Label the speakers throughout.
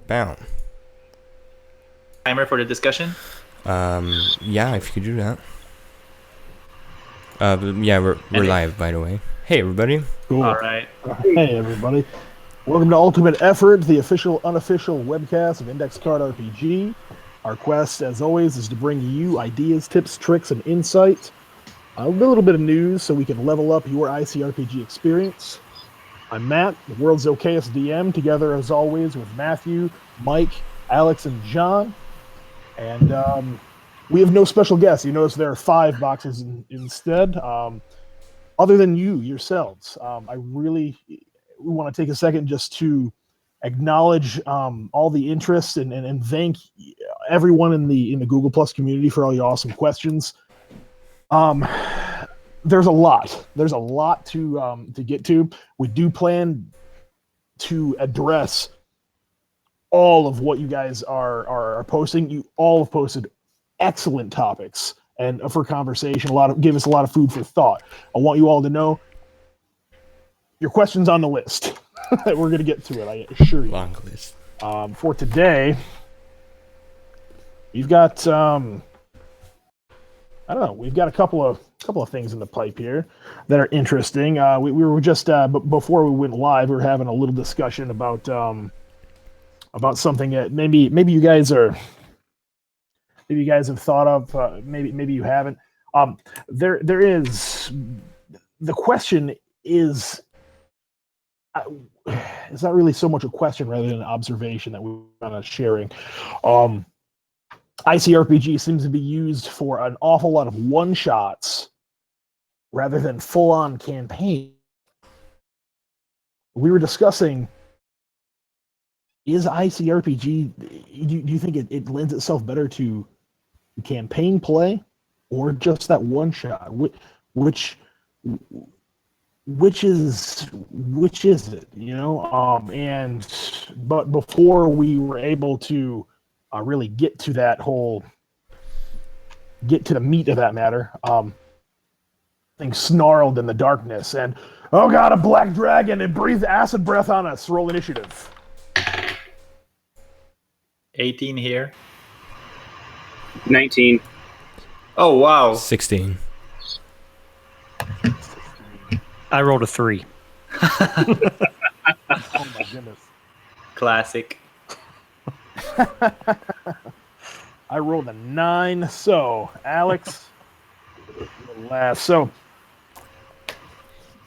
Speaker 1: Bow.
Speaker 2: Timer for the discussion?
Speaker 1: Yeah, if you could do that. Yeah, we're live, by the way. Hey, everybody.
Speaker 3: Cool.
Speaker 2: All right.
Speaker 3: Hey, everybody. Welcome to Ultimate Effort, the official, unofficial webcast of Index Card RPG. Our quest, as always, is to bring you ideas, tips, tricks, and insight. A little bit of news so we can level up your ICRPG experience. I'm Matt, the world's okayest DM, together as always with Matthew, Mike, Alex, and John. And we have no special guests. You notice there are 5 boxes instead. Other than you yourselves, we want to take a second just to acknowledge all the interest and thank everyone in the Google Plus community for all your awesome questions. There's a lot to get to. We do plan to address all of what you guys are posting. You all have posted excellent topics and for conversation. Give us a lot of food for thought. I want you all to know your questions on the list. We're going to get to it, I assure you.
Speaker 1: Long list.
Speaker 3: For today, we've got we've got a couple of things in the pipe here that are interesting. We were just before we went live, we were having a little discussion about something that maybe you guys have thought of, maybe you haven't. There is the question is. It's not really so much a question rather than an observation that we're kind of sharing. ICRPG seems to be used for an awful lot of one-shots rather than full-on campaign. We were discussing, is ICRPG, do you think it lends itself better to campaign play or just that one-shot? Which is it, you know? But before we were able to really get to the meat of that matter, things snarled in the darkness, and oh god, a black dragon! It breathed acid breath on us. Roll initiative.
Speaker 2: 18 here.
Speaker 4: 19.
Speaker 2: Oh wow.
Speaker 1: 16.
Speaker 5: I rolled a 3.
Speaker 3: Oh my goodness.
Speaker 2: Classic.
Speaker 3: I rolled a 9. So, Alex, last. So,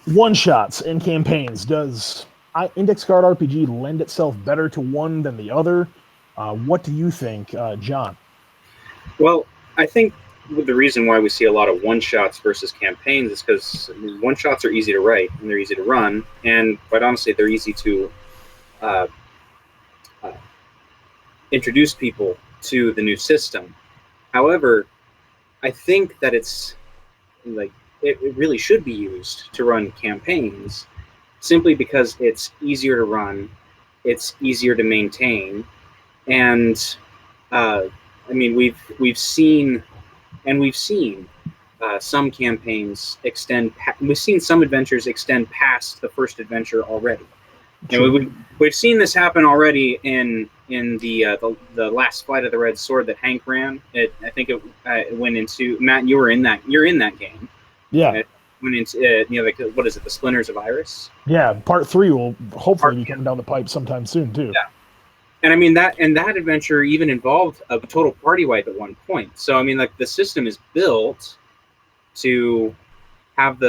Speaker 3: one-shots and campaigns. Does Index Card RPG lend itself better to one than the other? What do you think, John?
Speaker 4: Well, I think the reason why we see a lot of one-shots versus campaigns is because one-shots are easy to write and they're easy to run, and quite honestly, they're easy to introduce people to the new system. However, I think that it's like it really should be used to run campaigns simply because it's easier to run, it's easier to maintain, and I mean we've seen some campaigns extend. We've seen some adventures extend past the first adventure already. And we've seen this happen already in the last Flight of the Red Sword that Hank ran. I think it went into Matt. You're in that game.
Speaker 3: Yeah.
Speaker 4: It went into like what is it? The Splinters of Iris.
Speaker 3: Yeah. Part 3 will hopefully be coming down the pipe sometime soon too.
Speaker 4: Yeah. And I mean that adventure even involved a total party wipe at one point. So I mean, like the system is built to have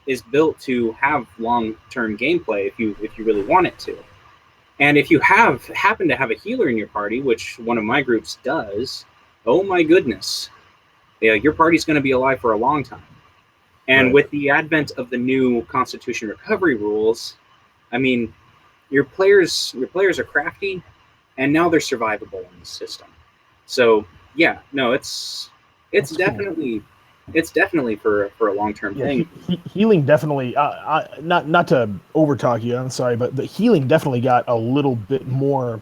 Speaker 4: is built to have long-term gameplay if you really want it to. And if you happen to have a healer in your party, which one of my groups does, oh my goodness, yeah, your party's going to be alive for a long time. And
Speaker 3: right.
Speaker 4: With the advent of the new Constitution recovery rules, I mean, your players are crafty, and now they're survivable in the system. So yeah, no, it's definitely. Cool. It's definitely for a long-term thing.
Speaker 3: Healing definitely, not to overtalk you, I'm sorry, but the healing definitely got a little bit more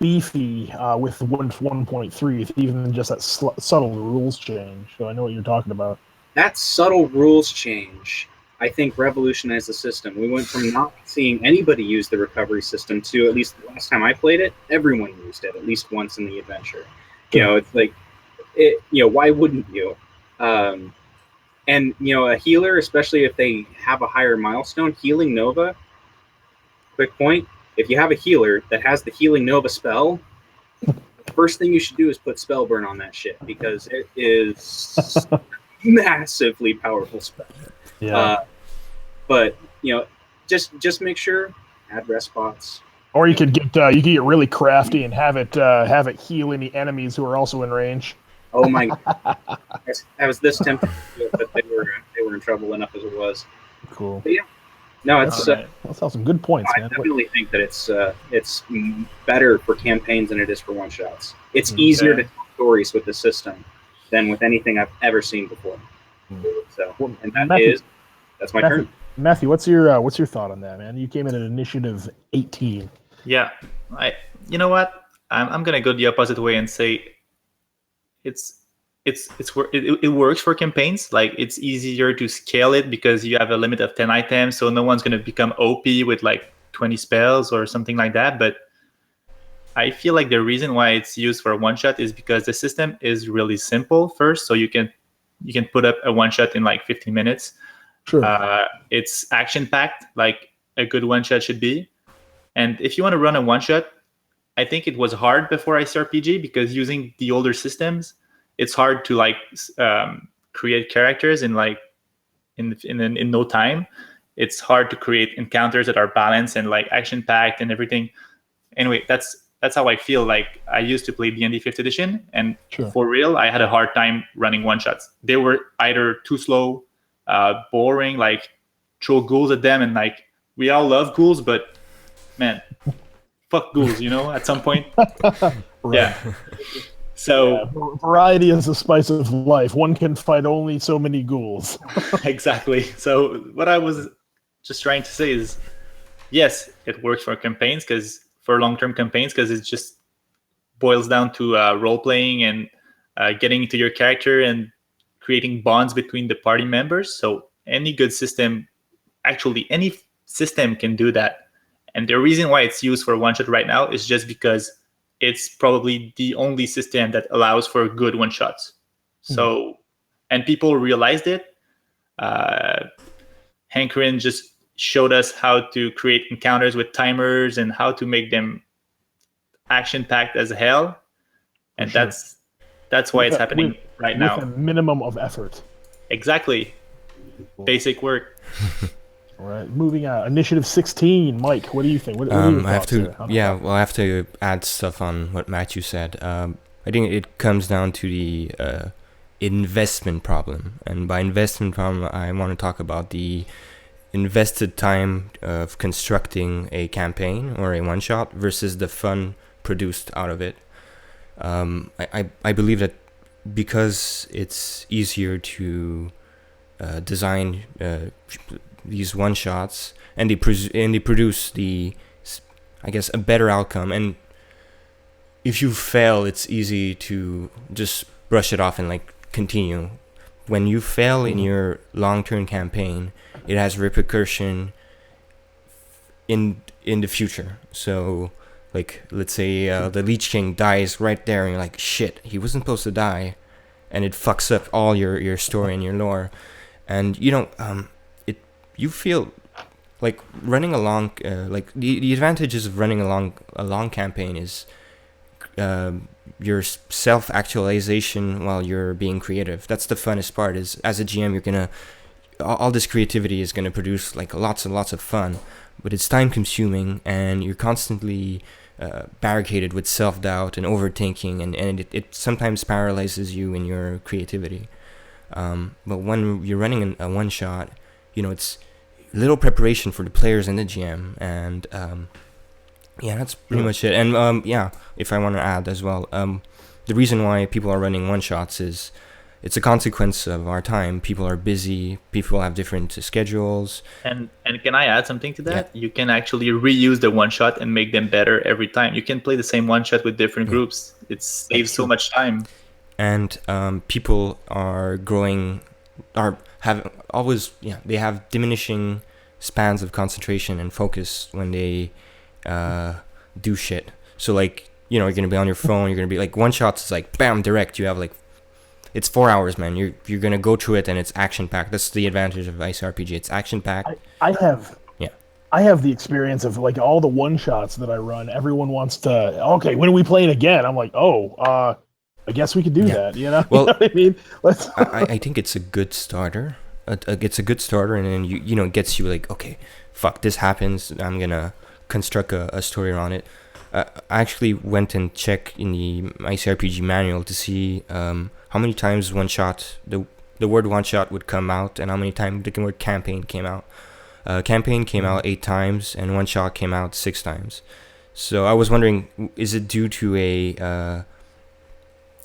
Speaker 3: beefy with 1.3, even than just that subtle rules change. So I know what you're talking about.
Speaker 4: That subtle rules change I think, revolutionized the system. We went from not seeing anybody use the recovery system to, at least the last time I played it, everyone used it at least once in the adventure. You know, it's like, why wouldn't you? And, a healer, especially if they have a higher milestone, healing Nova, quick point, if you have a healer that has the healing Nova spell, the first thing you should do is put spell burn on that shit, because it is massively powerful spell.
Speaker 3: Yeah.
Speaker 4: But just make sure add rest spots.
Speaker 3: Or you could get really crafty and have it heal any enemies who are also in range.
Speaker 4: Oh my god, I was this tempted to do it, but they were in trouble enough as it was.
Speaker 3: Cool.
Speaker 4: But yeah, no, it's.
Speaker 3: That's some good points,
Speaker 4: I
Speaker 3: man.
Speaker 4: definitely think that it's better for campaigns than it is for one shots. It's easier to tell stories with the system than with anything I've ever seen before. So, and that's my turn.
Speaker 3: Matthew, what's your thought on that, man? You came in at initiative 18.
Speaker 2: Yeah, you know what? I'm gonna go the opposite way and say it works for campaigns. Like, it's easier to scale it because you have a limit of 10 items, so no one's gonna become OP with like 20 spells or something like that. But I feel like the reason why it's used for a one shot is because the system is really simple. First, so you can put up a one shot in like 15 minutes.
Speaker 3: Sure.
Speaker 2: It's action packed, like a good one shot should be. And if you want to run a one shot, I think it was hard before ICRPG, because using the older systems, it's hard to like create characters in no time. It's hard to create encounters that are balanced and like action packed and everything. Anyway, that's how I feel. Like, I used to play D&D 5th edition, and for real, I had a hard time running one shots. They were either too slow, boring, like throw ghouls at them, and like, we all love ghouls, but man, fuck ghouls, at some point. Yeah. So
Speaker 3: variety is the spice of life. One can fight only so many ghouls.
Speaker 2: Exactly. So what I was just trying to say is, yes, it works for campaigns, for long-term campaigns, because it just boils down to role-playing and getting into your character and creating bonds between the party members. So any good system, actually any system, can do that. And the reason why it's used for one-shot right now is just because it's probably the only system that allows for good one-shots. So, and people realized it. Hankerin just showed us how to create encounters with timers and how to make them action-packed as hell. And that's why it's happening right now.
Speaker 3: With a minimum of effort.
Speaker 2: Exactly.
Speaker 3: Cool.
Speaker 2: Basic work.
Speaker 3: All right, moving on. Initiative 16, Mike. What do you think? What are your
Speaker 1: I have
Speaker 3: thoughts
Speaker 1: to.
Speaker 3: there?
Speaker 1: I have to add stuff on what Matthew said. I think it comes down to the investment problem, and by investment problem, I want to talk about the invested time of constructing a campaign or a one shot versus the fun produced out of it. I believe that because it's easier to design these one shots, and they produce a better outcome. And if you fail, it's easy to just brush it off and like continue. When you fail in your long-term campaign, it has repercussion in the future. So, like, let's say the Lich King dies right there, and you're like, shit, he wasn't supposed to die, and it fucks up all your story and your lore. And you feel like running along, like the advantages of running along a long campaign is your self-actualization while you're being creative. That's the funnest part. Is as a GM, you're gonna all this creativity is gonna produce like lots and lots of fun, but it's time-consuming, and you're constantly barricaded with self-doubt and overthinking, and it sometimes paralyzes you in your creativity. But when you're running a one-shot, it's little preparation for the players and the GM, and that's pretty much it. And if I want to add as well, the reason why people are running one-shots is it's a consequence of our time. People are busy. People have different schedules.
Speaker 2: And can I add something to that? Yeah. You can actually reuse the one-shot and make them better every time. You can play the same one-shot with different groups. It saves so much time.
Speaker 1: And people are growing. have always, they have diminishing spans of concentration and focus when they do shit. So like, you're gonna be on your phone, you're gonna be like, one shots is like bam, direct. You have like, it's 4 hours, man. You're gonna go through it and it's action packed. That's the advantage of ICRPG. It's action packed.
Speaker 3: I have the experience of like all the one shots that I run. Everyone wants to, okay, when are we playing again? I'm like, I guess we could do that. You know,
Speaker 1: well,
Speaker 3: you know what I mean? Let's.
Speaker 1: I think it's a good starter. It's a good starter, and then it gets you like, okay, fuck, this happens. I'm gonna construct a story around it. I actually went and checked in the ICRPG manual to see how many times one shot the word one shot would come out, and how many times the word campaign came out. Campaign came out 8 times, and one shot came out 6 times. So I was wondering, is it due to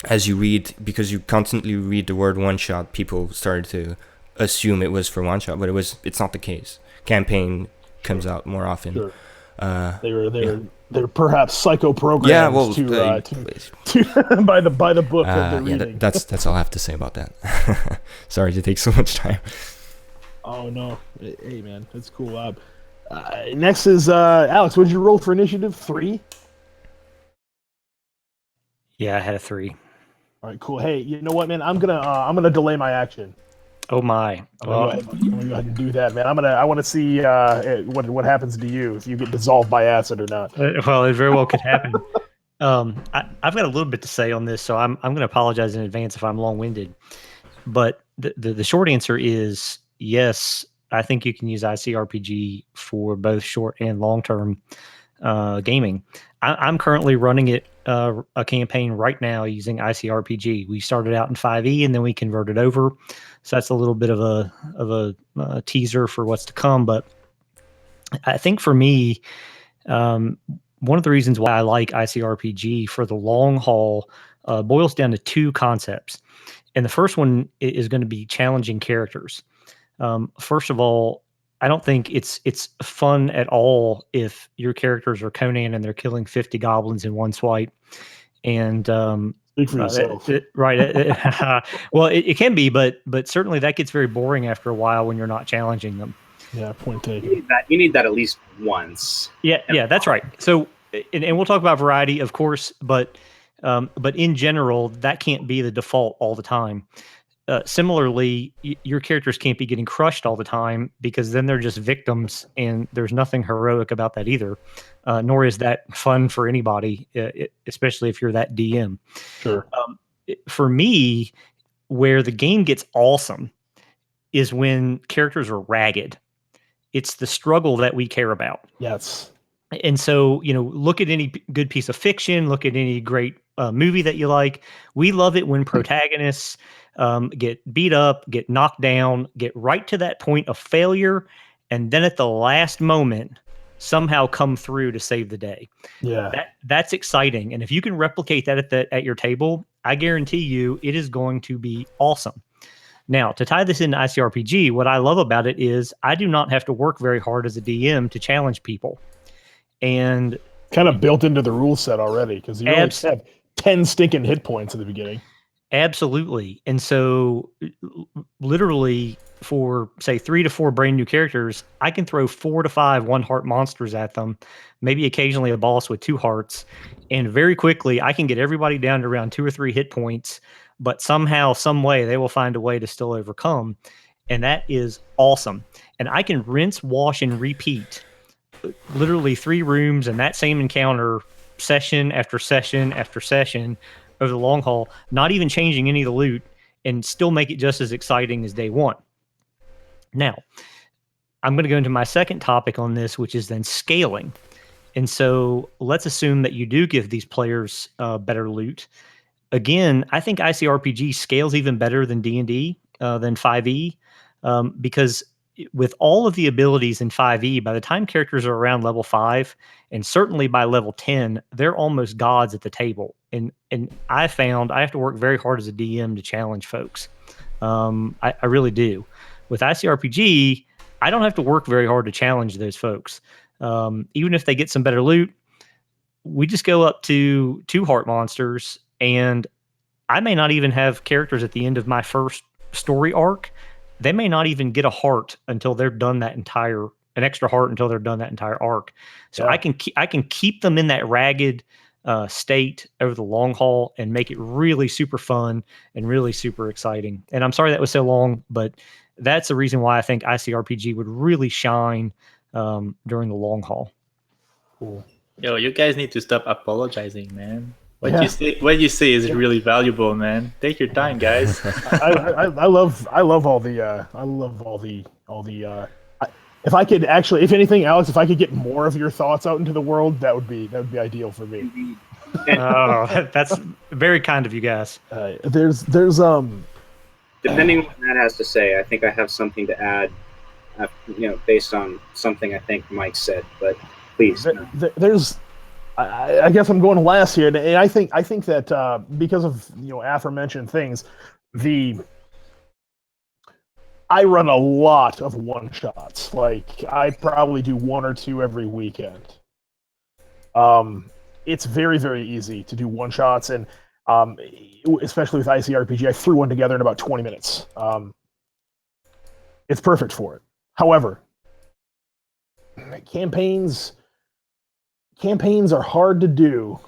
Speaker 1: as you read, because you constantly read the word one shot, people started to assume it was for one shot, but it's not the case. Campaign comes out more often.
Speaker 3: Sure. They're perhaps psycho-programmed to by the book that they're reading.
Speaker 1: That's all I have to say about that. Sorry to take so much time.
Speaker 3: Oh no, hey man, that's cool. Next is Alex. What did you roll for initiative? 3.
Speaker 5: Yeah, I had a 3.
Speaker 3: All right, cool. Hey, you know what, man? I'm gonna delay my action.
Speaker 5: Oh my!
Speaker 3: I'm gonna go ahead and do that, man. I want to see what happens to you if you get dissolved by acid or not.
Speaker 5: Well, it very well could happen. I've got a little bit to say on this, so I'm going to apologize in advance if I'm long-winded. But the short answer is yes. I think you can use ICRPG for both short and long-term gaming. I'm currently running it a campaign right now using ICRPG. We started out in 5e and then we converted over, so that's a little bit of a teaser for what's to come. But I think for me, one of the reasons why I like ICRPG for the long haul boils down to 2 concepts, and the first one is going to be challenging characters. First of all, I don't think it's fun at all if your characters are Conan and they're killing 50 goblins in one swipe. And
Speaker 3: Speak for yourself.
Speaker 5: Right. Well, it can be, but certainly that gets very boring after a while when you're not challenging them.
Speaker 3: Yeah, point taken.
Speaker 4: You need that at least once.
Speaker 5: Yeah, that's right. So, and we'll talk about variety, of course, but in general, that can't be the default all the time. Similarly, your characters can't be getting crushed all the time, because then they're just victims, and there's nothing heroic about that either. Nor is that fun for anybody, especially if you're that DM.
Speaker 3: Sure.
Speaker 5: For me, where the game gets awesome is when characters are ragged. It's the struggle that we care about.
Speaker 3: Yes.
Speaker 5: And so, look at any good piece of fiction, look at any great movie that you like. We love it when protagonists get beat up, get knocked down, get right to that point of failure, and then at the last moment somehow come through to save the day.
Speaker 3: Yeah.
Speaker 5: That's exciting. And if you can replicate that at your table, I guarantee you it is going to be awesome. Now, to tie this into ICRPG, what I love about it is I do not have to work very hard as a DM to challenge people. And
Speaker 3: kind of built into the rule set already, because you always have 10 stinking hit points at the beginning.
Speaker 5: Absolutely. And so literally for say 3 to 4 brand new characters, I can throw 4 to 5 1-heart monsters at them, maybe occasionally a boss with 2 hearts. And very quickly I can get everybody down to around 2 or 3 hit points, but somehow, some way they will find a way to still overcome. And that is awesome. And I can rinse, wash, and repeat literally 3 rooms and that same encounter session after session after session over the long haul, not even changing any of the loot, and still make it just as exciting as day one. Now, I'm going to go into my second topic on this, which is then scaling. And so let's assume that you do give these players better loot. Again, I think ICRPG scales even better than D&D, than 5e, because with all of the abilities in 5e, by the time characters are around level 5, and certainly by level 10, they're almost gods at the table. And I found I have to work very hard as a DM to challenge folks. I really do. With ICRPG, I don't have to work very hard to challenge those folks. Even if they get some better loot, we just go up to 2 heart monsters, and I may not even have characters at the end of my first story arc they may not even get a heart until they're done an extra heart until they're done that entire arc. So I can keep them in that ragged state over the long haul and make it really super fun and really super exciting. And I'm sorry that was so long, but that's the reason why I think ICRPG would really shine during the long haul.
Speaker 3: Cool.
Speaker 2: Yo, you guys need to stop apologizing, man. What you say is really valuable, man. Take your time, guys.
Speaker 3: I love all the if I could actually, if anything, Alex, if I could get more of your thoughts out into the world, that would be ideal for me.
Speaker 5: Oh, that's very kind of you guys.
Speaker 3: There's
Speaker 4: Depending on what Matt has to say, I think I have something to add. Based on something I think Mike said, but please.
Speaker 3: There's. I guess I'm going last here, and I think that because of aforementioned things, I run a lot of one shots. Like I probably do one or two every weekend. It's very, very easy to do one shots, and especially with ICRPG, I threw one together in about 20 minutes. It's perfect for it. However, campaigns are hard to do.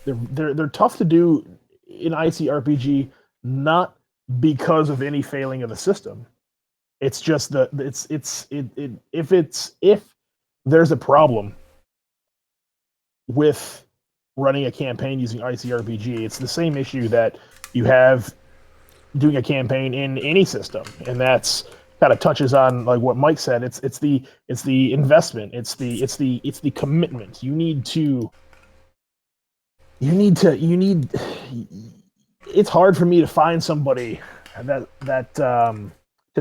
Speaker 3: They're tough to do in ICRPG, not because of any failing of the system. It's just that if there's a problem with running a campaign using ICRPG, it's the same issue that you have doing a campaign in any system, and that's kind of touches on like what Mike said. It's the investment. It's the commitment. You need. It's hard for me to find somebody that to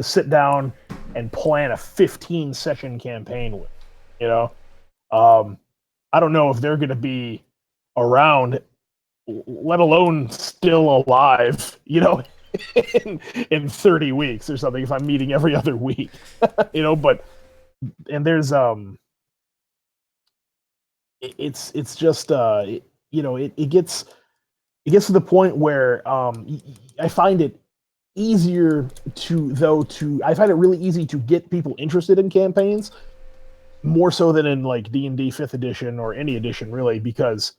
Speaker 3: sit down and plan a 15 session campaign with. I don't know if they're going to be around, let alone still alive. In 30 weeks or something, if I'm meeting every other week, but there's it's just it gets to the point where I find it really easy to get people interested in campaigns, more so than in like D&D 5th edition or any edition really, because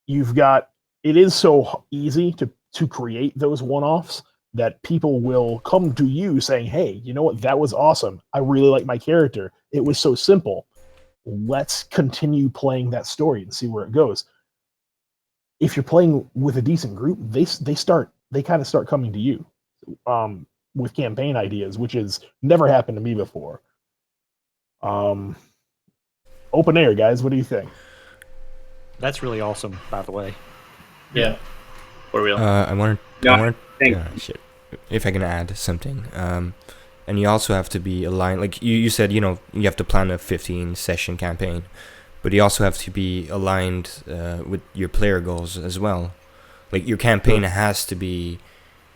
Speaker 3: it is so easy to create those one-offs that people will come to you saying, hey, you know what, that was awesome. I really like my character. It was so simple. Let's continue playing that story and see where it goes. If you're playing with a decent group, they kind of start coming to you with campaign ideas, which has never happened to me before. Open air, guys. What do you think?
Speaker 5: That's really awesome, by the way.
Speaker 2: Yeah. For real.
Speaker 1: Shit. If I can add something, and you also have to be aligned. Like you said, you have to plan a 15 session campaign, but you also have to be aligned with your player goals as well. Like your campaign has to be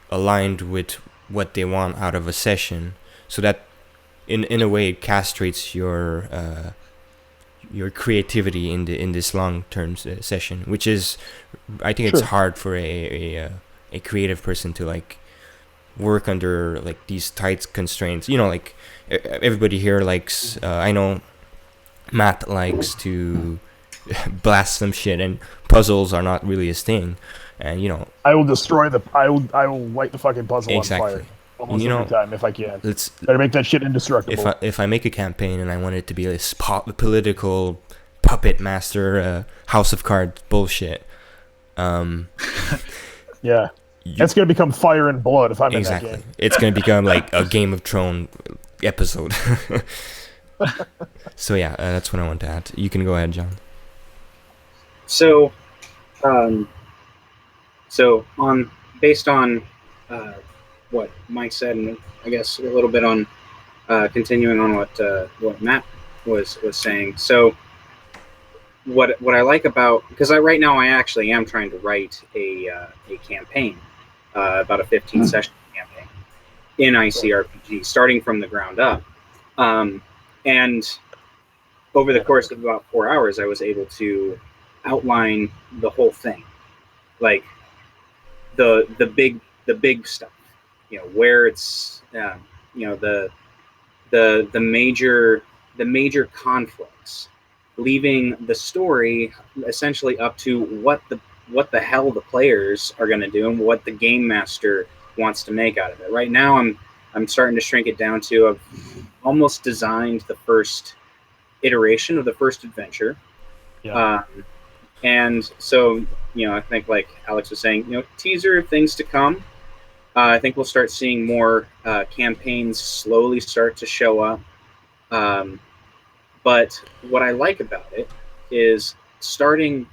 Speaker 1: aligned with what they want out of a session, so that in a way it castrates your creativity in this long-term session, which is, I think it's hard for a creative person to like work under like these tight constraints. Like everybody here likes. I know Matt likes to blast some shit, and puzzles are not really his thing. And
Speaker 3: I will destroy I will light the fucking puzzle on fire. Almost every time if I can. Better make that shit indestructible.
Speaker 1: If I make a campaign and I want it to be this political puppet master House of Cards bullshit,
Speaker 3: yeah, it's gonna become Fire and Blood if I'm in that game.
Speaker 1: It's gonna become like a Game of Thrones episode. So yeah, that's what I want to add. You can go ahead, John.
Speaker 4: So, based on what Mike said, and I guess a little bit on continuing on what Matt was saying. So, what I like about, because right now I actually am trying to write a campaign, about a 15 session campaign in ICRPG, starting from the ground up, and over the course of about 4 hours, I was able to outline the whole thing, like the big stuff. where it's the major conflicts, leaving the story essentially up to what the hell the players are going to do and what the game master wants to make out of it. Right now, I'm starting to shrink it down to I've almost designed the first iteration of the first adventure.
Speaker 3: Yeah.
Speaker 4: And so, I think like Alex was saying, teaser of things to come. I think we'll start seeing more campaigns slowly start to show up. But what I like about it is starting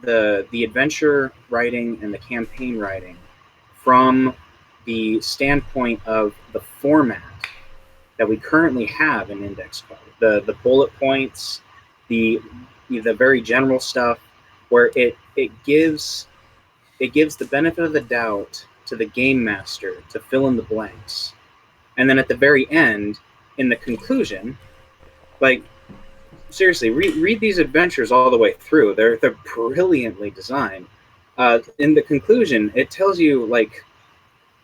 Speaker 4: the adventure writing and the campaign writing from the standpoint of the format that we currently have in Index Card. The bullet points, the very general stuff, where it gives the benefit of the doubt to the game master to fill in the blanks. And then at the very end, in the conclusion, like, seriously, read these adventures all the way through. They're brilliantly designed. In the conclusion, it tells you like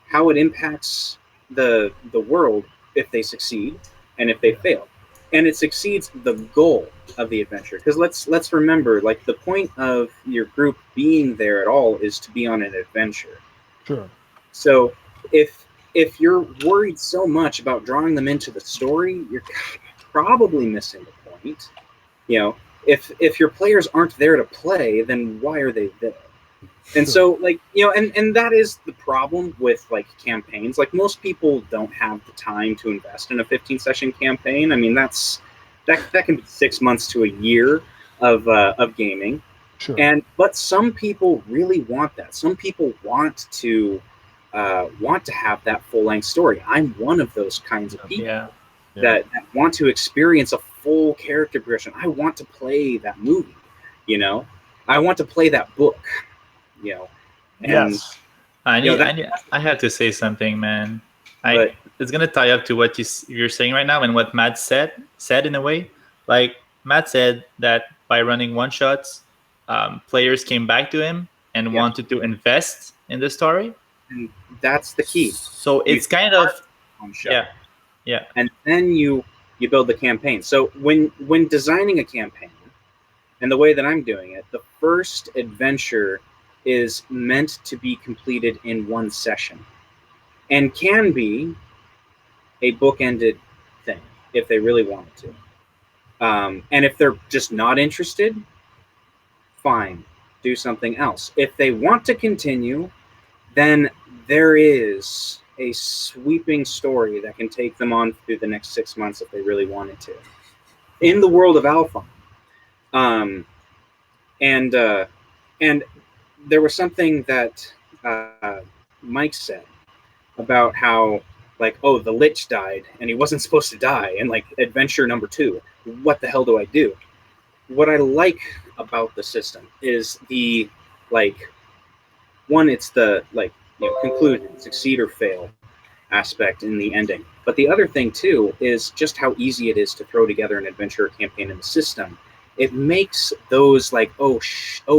Speaker 4: how it impacts the world if they succeed and if they fail, and it succeeds the goal of the adventure. Because let's remember, like, the point of your group being there at all is to be on an adventure.
Speaker 3: Sure.
Speaker 4: So if you're worried so much about drawing them into the story, you're probably missing the point. If your players aren't there to play, then why are they there? And so, like, and that is the problem with like campaigns. Like, most people don't have the time to invest in a 15-session campaign. I mean, that can be 6 months to a year of gaming.
Speaker 3: Sure.
Speaker 4: But some people really want that. Some people want to have that full-length story. I'm one of those kinds of people that want to experience a full character progression. I want to play that movie. I want to play that book. And
Speaker 3: Yes.
Speaker 2: I have to say something, man. It's gonna tie up to what you're saying right now and what Matt said in a way. Like, Matt said that by running one shots, players came back to him and wanted to invest in the story.
Speaker 4: And that's the key.
Speaker 2: So it's kind of
Speaker 4: one shot.
Speaker 2: Yeah.
Speaker 4: And then you build the campaign. So when designing a campaign, and the way that I'm doing it, the first adventure is meant to be completed in one session, and can be a bookended thing if they really wanted to. And if they're just not interested, fine, do something else. If they want to continue, then there is a sweeping story that can take them on through the next 6 months if they really wanted to. In the world of Alpha. And there was something that Mike said about how, like, the Lich died and he wasn't supposed to die, and like adventure number 2, what the hell do I do? What I like about the system is the, like, one, it's the, like, conclusion, succeed or fail aspect in the ending. But the other thing too is just how easy it is to throw together an adventure campaign in the system. It makes those like oh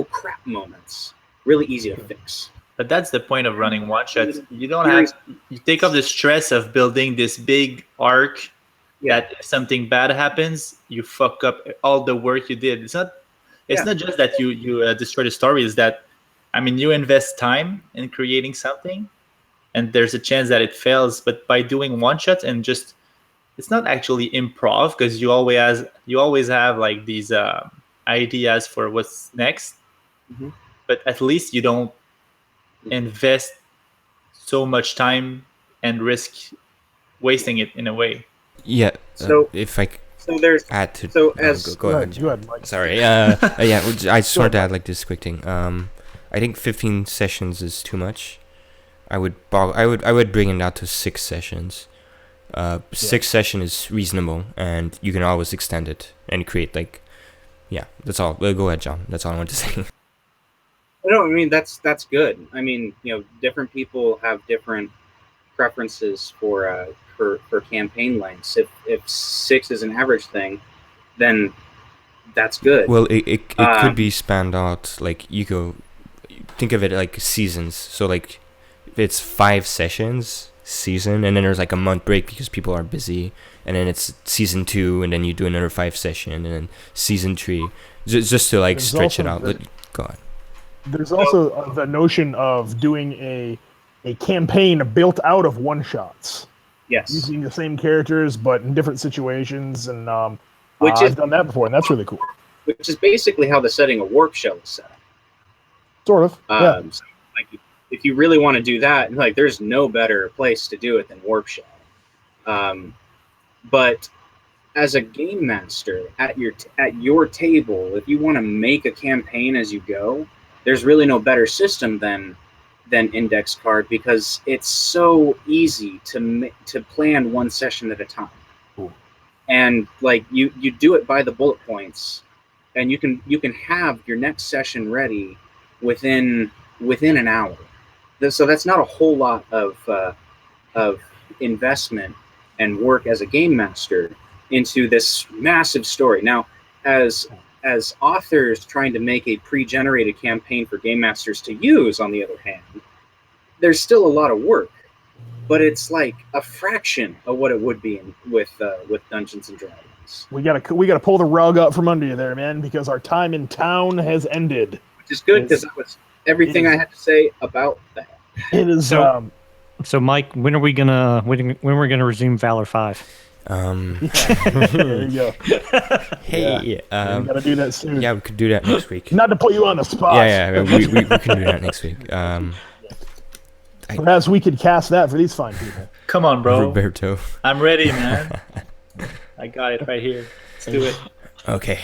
Speaker 4: crap moments really easy to fix.
Speaker 2: But that's the point of running one shots. You don't have you take off the stress of building this big arc that if something bad happens, you fuck up all the work you did. It's not just that you destroy the story. It's that, I mean, you invest time in creating something, and there's a chance that it fails. But by doing one shots and just, it's not actually improv, because you always have like these ideas for what's next.
Speaker 4: Mm-hmm.
Speaker 2: But at least you don't invest so much time and risk wasting it in a way.
Speaker 1: Yeah.
Speaker 4: So
Speaker 1: if I
Speaker 4: so there's
Speaker 1: add to
Speaker 4: so as
Speaker 1: go ahead.
Speaker 3: Go ahead, Mike.
Speaker 1: Sorry. Yeah. I just wanted to add like this quick thing. I think 15 sessions is too much. I would bring it down to 6 sessions. 6 session is reasonable, and you can always extend it and create like, that's all. Go ahead, John. That's all I want to say.
Speaker 4: No, I mean that's good. I mean, different people have different preferences for campaign lengths. If 6 is an average thing, then that's good.
Speaker 1: Well, it could be spanned out. Like, think of it like seasons. So like, if it's 5 sessions, season, and then there's like a month break because people are busy, and then it's season 2, and then you do another 5 session, and then season 3, just to like stretch it out. Go on.
Speaker 3: There's also the notion of doing a campaign built out of one-shots.
Speaker 4: Yes.
Speaker 3: Using the same characters, but in different situations, and
Speaker 4: I've
Speaker 3: done that before, and that's really cool.
Speaker 4: Which is basically how the setting of Warp Shell is set up.
Speaker 3: Sort of. Yeah.
Speaker 4: So, like, if you really want to do that, like, there's no better place to do it than Warp Shell. But as a game master at your table, if you want to make a campaign as you go, there's really no better system than Index Card, because it's so easy to plan one session at a time.
Speaker 3: Cool.
Speaker 4: And like you do it by the bullet points, and you can have your next session ready within an hour. So that's not a whole lot of investment and work as a game master into this massive story. Now, as authors trying to make a pre-generated campaign for game masters to use, on the other hand, there's still a lot of work, but it's like a fraction of what it would be with Dungeons and Dragons.
Speaker 3: We gotta pull the rug up from under you there, man, because our time in town has ended.
Speaker 4: Which is good, because that was everything I had to say about that.
Speaker 3: It is.
Speaker 5: So, Mike, when are we gonna resume Valor 5?
Speaker 3: There you go.
Speaker 1: Hey,
Speaker 3: we gotta do that soon.
Speaker 1: yeah, we could do that next week.
Speaker 3: Not to put you on the spot.
Speaker 1: Yeah, we can do that next week.
Speaker 3: Perhaps we could cast that for these fine people.
Speaker 2: Come on, bro.
Speaker 1: Roberto.
Speaker 2: I'm ready, man. I got it right here. Let's do it.
Speaker 1: Okay.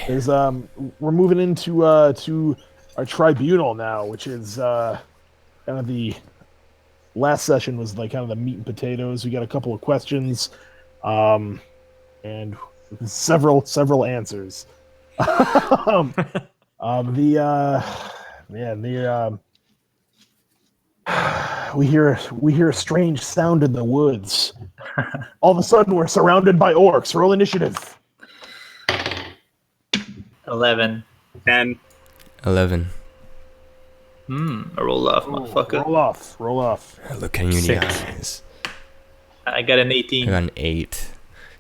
Speaker 3: We're moving into to our tribunal now, which is kind of the last session was like kind of the meat and potatoes. We got a couple of questions, and several answers. We hear a strange sound in the woods. All of a sudden, we're surrounded by orcs. Roll initiative.
Speaker 2: 11.
Speaker 4: 10.
Speaker 1: 11.
Speaker 2: A roll off, motherfucker.
Speaker 3: Roll off.
Speaker 1: Look in the eyes.
Speaker 2: I got an
Speaker 1: I
Speaker 2: 18.
Speaker 1: got an 8.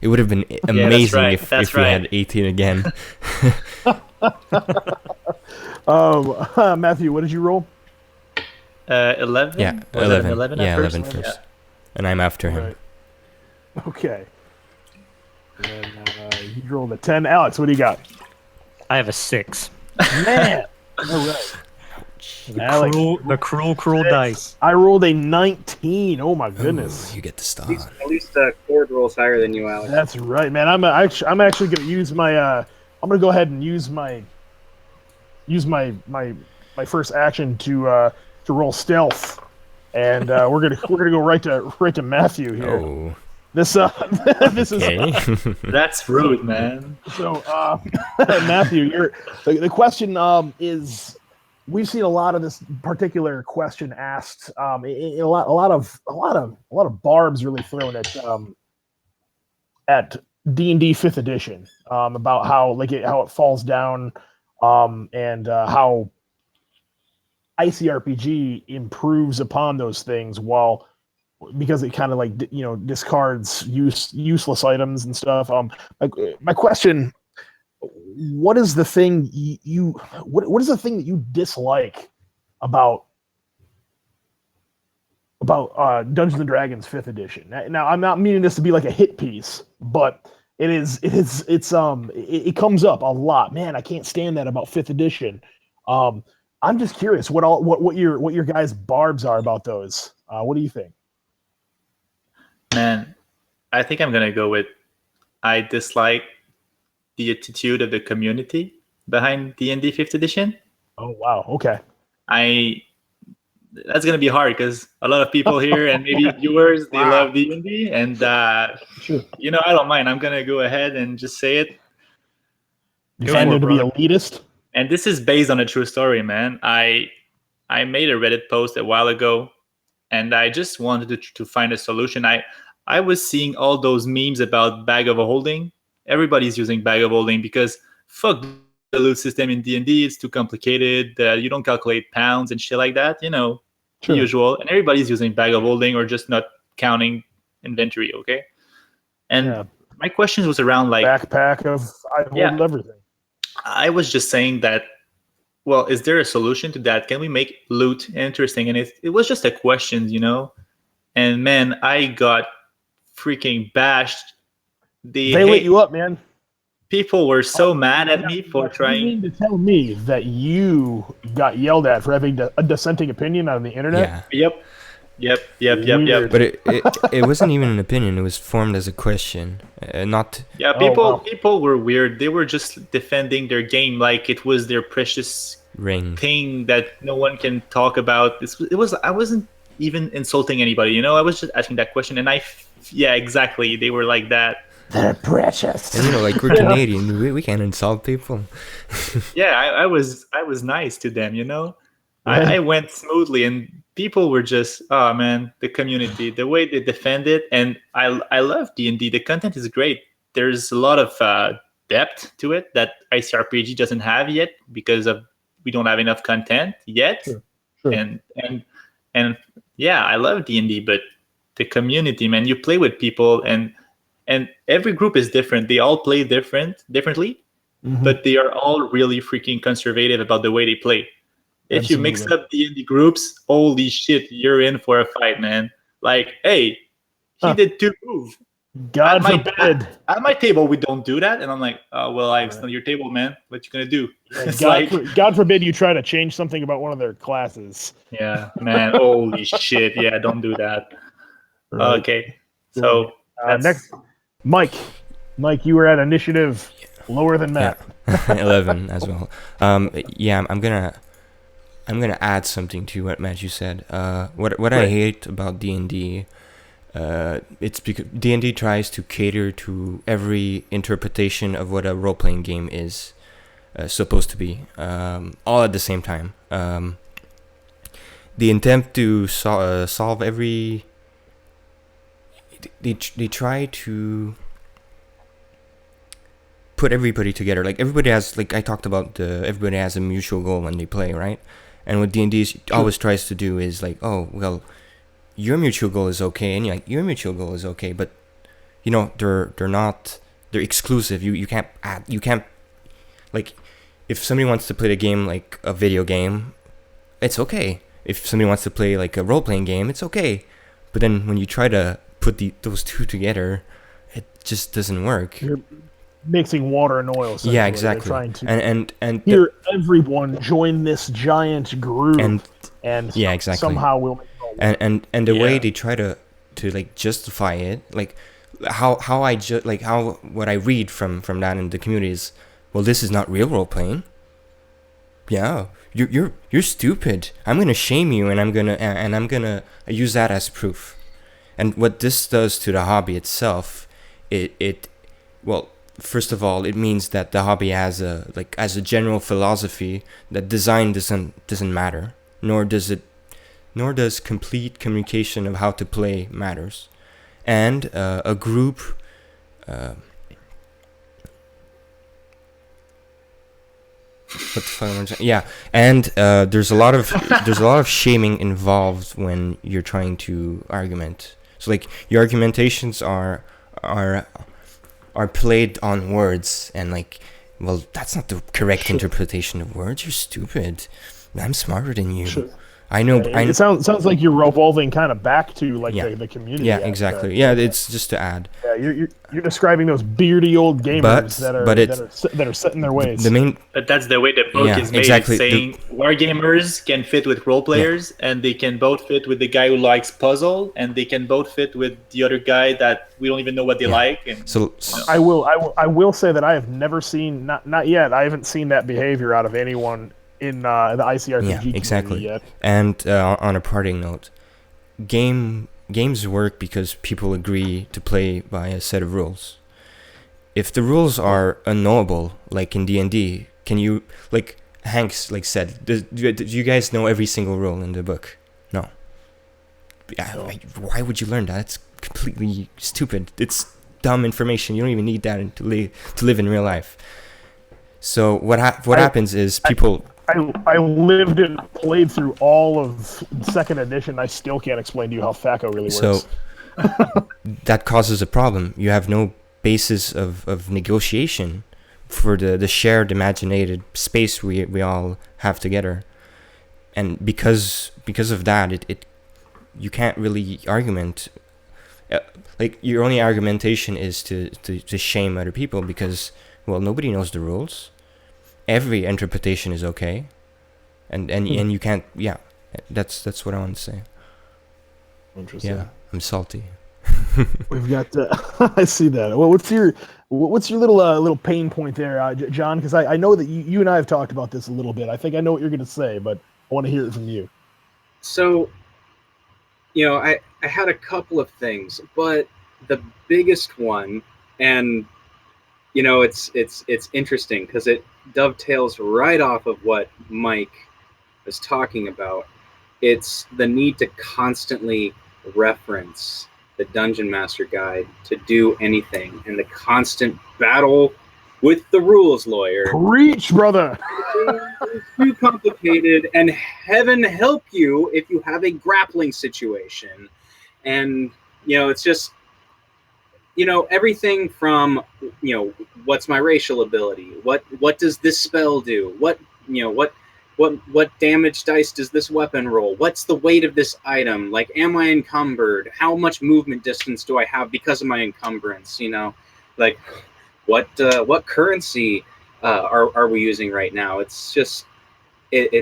Speaker 1: It would have been amazing if we had 18 again.
Speaker 3: Matthew, what did you roll?
Speaker 2: 11?
Speaker 1: Yeah,
Speaker 2: Was
Speaker 1: 11.
Speaker 2: It 11
Speaker 1: yeah,
Speaker 2: at
Speaker 1: 11
Speaker 2: first?
Speaker 1: first. And I'm after him.
Speaker 3: Right. Okay. And then you rolled a 10. Alex, what do you got?
Speaker 5: I have a 6.
Speaker 3: Man! All right. Alex,
Speaker 5: The cruel dice.
Speaker 3: I rolled a 19. Oh my goodness.
Speaker 1: Ooh, you get the star.
Speaker 4: At least Cord rolls higher than you, Alex.
Speaker 3: That's right, man. I'm actually going to use my I'm going to go ahead and use my first action to roll stealth, and we're gonna go right to Matthew here.
Speaker 1: Oh.
Speaker 3: This
Speaker 1: Okay.
Speaker 2: That's rude, man.
Speaker 3: So Matthew, the question is, we've seen a lot of this particular question asked. A lot of barbs really thrown at D&D 5th edition about how it falls down, and how ICRPG improves upon those things because it kind of discards useless items and stuff. My question: what is the thing what is the thing that you dislike about Dungeons and Dragons 5th edition? Now, I'm not meaning this to be like a hit piece, but it comes up a lot. Man, I can't stand that about 5th edition. I'm just curious what your guys' barbs are about those. What do you think?
Speaker 2: Man, I think I'm gonna go with I dislike the attitude of the community behind D&D 5th edition.
Speaker 3: Oh wow, okay.
Speaker 2: That's gonna be hard because a lot of people here and maybe viewers they love D&D, and
Speaker 3: Sure.
Speaker 2: I don't mind. I'm gonna go ahead and just say it.
Speaker 3: You find them to be elitist?
Speaker 2: And this is based on a true story, man. I made a Reddit post a while ago, and I just wanted to find a solution. I was seeing all those memes about bag of holding. Everybody's using bag of holding because fuck the loot system in D&D. It's too complicated. You don't calculate pounds and shit like that.
Speaker 3: Sure.
Speaker 2: The usual. And everybody's using bag of holding or just not counting inventory. Okay, and
Speaker 3: Yeah.
Speaker 2: my question was around like
Speaker 3: Backpack of I hold
Speaker 2: Yeah.
Speaker 3: everything.
Speaker 2: I was just saying that. Well, is there a solution to that? Can we make loot interesting? And it was just a question, And man, I got freaking bashed.
Speaker 3: They lit you up, man.
Speaker 2: People were so mad at me for
Speaker 3: You
Speaker 2: trying.
Speaker 3: mean to tell me that you got yelled at for having a dissenting opinion on the internet?
Speaker 1: Yeah.
Speaker 2: Yep.
Speaker 3: Weird.
Speaker 1: But it wasn't even an opinion. It was formed as a question, not.
Speaker 2: Yeah,
Speaker 3: Oh, wow.
Speaker 2: people were weird. They were just defending their game like it was their precious
Speaker 1: Ring.
Speaker 2: thing that no one can talk about. I wasn't even insulting anybody, I was just asking that question, and yeah, exactly. They were like that.
Speaker 3: They're precious.
Speaker 1: And like we're Canadian, we can't insult people.
Speaker 2: Yeah, I was nice to them, I went smoothly, and people were just, oh man, the community, the way they defend it, and I love D&D. The content is great. There's a lot of depth to it that ICRPG doesn't have yet because we don't have enough content yet.
Speaker 3: Sure.
Speaker 2: And yeah, I love D&D, but the community, man, you play with people, and every group is different. They all play differently, but they are all really freaking conservative about the way they play. If you mix up D&D groups, holy shit, you're in for a fight, man. Like, hey, he did 2 moves.
Speaker 3: God forbid.
Speaker 2: At my table, we don't do that. And I'm like, oh, well, I extended your table, man. What you going to do? It's
Speaker 3: God forbid you try to change something about one of their classes.
Speaker 2: Yeah, man. Holy shit. Yeah, don't do that.
Speaker 3: Right.
Speaker 2: Okay. So
Speaker 3: next, Mike, you were at initiative lower than Matt.
Speaker 1: Yeah. 11 as well. Yeah, I'm gonna add something to what Matthew said. What I hate about D&D, it's because D&D tries to cater to every interpretation of what a role-playing game is supposed to be, all at the same time. The attempt to solve every... They try to put everybody together. Like everybody has, like I talked about, everybody has a mutual goal when they play, right? And what D&D always tries to do is like, oh well, your mutual goal is okay, and your mutual goal is okay, but they're exclusive. You can't like, if somebody wants to play the game like a video game, it's okay. If somebody wants to play like a role playing game, it's okay. But then when you try to put those two together, it just doesn't work.
Speaker 3: You're mixing water and oil.
Speaker 1: Yeah, exactly.
Speaker 3: They're trying to
Speaker 1: and
Speaker 3: hear everyone join this giant group, and
Speaker 1: yeah, exactly.
Speaker 3: Somehow we'll make it all work.
Speaker 1: And the way they try to like justify it, like what I read from that in the community is, well, this is not real role playing. Yeah, you're stupid. I'm gonna shame you, and I'm gonna use that as proof. And what this does to the hobby itself, well, first of all, it means that the hobby has a general philosophy that design doesn't matter, nor does complete communication of how to play matters, and a group. What the fuck am I saying? Yeah, and there's a lot of shaming involved when you're trying to argument. So like your argumentations are played on words, and like, well, that's not the correct interpretation of words. You're stupid. I'm smarter than you.
Speaker 3: Sure.
Speaker 1: I know.
Speaker 3: It sounds like you're revolving kind of back to like the community.
Speaker 1: Yeah, exactly. Yeah, it's just to add.
Speaker 3: Yeah, you're describing those beardy old gamers that are set in their ways.
Speaker 2: But that's the way the book is made.
Speaker 1: Exactly.
Speaker 2: It's saying wargamers can fit with role players, and they can both fit with the guy who likes puzzle, and they can both fit with the other guy that we don't even know what they like. And
Speaker 1: so
Speaker 3: I will say that I have never seen, not yet. I haven't seen that behavior out of anyone in the ICRPG
Speaker 1: exactly.
Speaker 3: yet.
Speaker 1: And on a parting note, games work because people agree to play by a set of rules. If the rules are unknowable, like in D&D, can you, like Hanks said, do you guys know every single rule in the book? No. Why would you learn that? It's completely stupid. It's dumb information. You don't even need that to live in real life. So what happens is people...
Speaker 3: I lived and played through all of second edition. I still can't explain to you how FACO really works.
Speaker 1: So that causes a problem. You have no basis of negotiation for the shared imaginated space we all have together. And because of that, it you can't really argument. Like, your only argumentation is to shame other people because, well, nobody knows the rules. Every interpretation is okay, and you can't. Yeah, that's what I want to say.
Speaker 3: Interesting.
Speaker 1: Yeah, I'm salty.
Speaker 3: We've got. I see that. Well, what's your little pain point there, John? Because I know that you and I have talked about this a little bit. I think I know what you're going to say, but I want to hear it from you.
Speaker 4: So, I had a couple of things, but the biggest one, and it's interesting because it dovetails right off of what Mike was talking about. It's the need to constantly reference the Dungeon Master Guide to do anything, and the constant battle with the rules lawyer.
Speaker 3: Preach, brother.
Speaker 4: It's too complicated, and heaven help you if you have a grappling situation. And it's just everything from what's my racial ability, what does this spell do, what damage dice does this weapon roll, what's the weight of this item, like, am I encumbered, how much movement distance do I have because of my encumbrance, like, what currency are we using right now? It's just it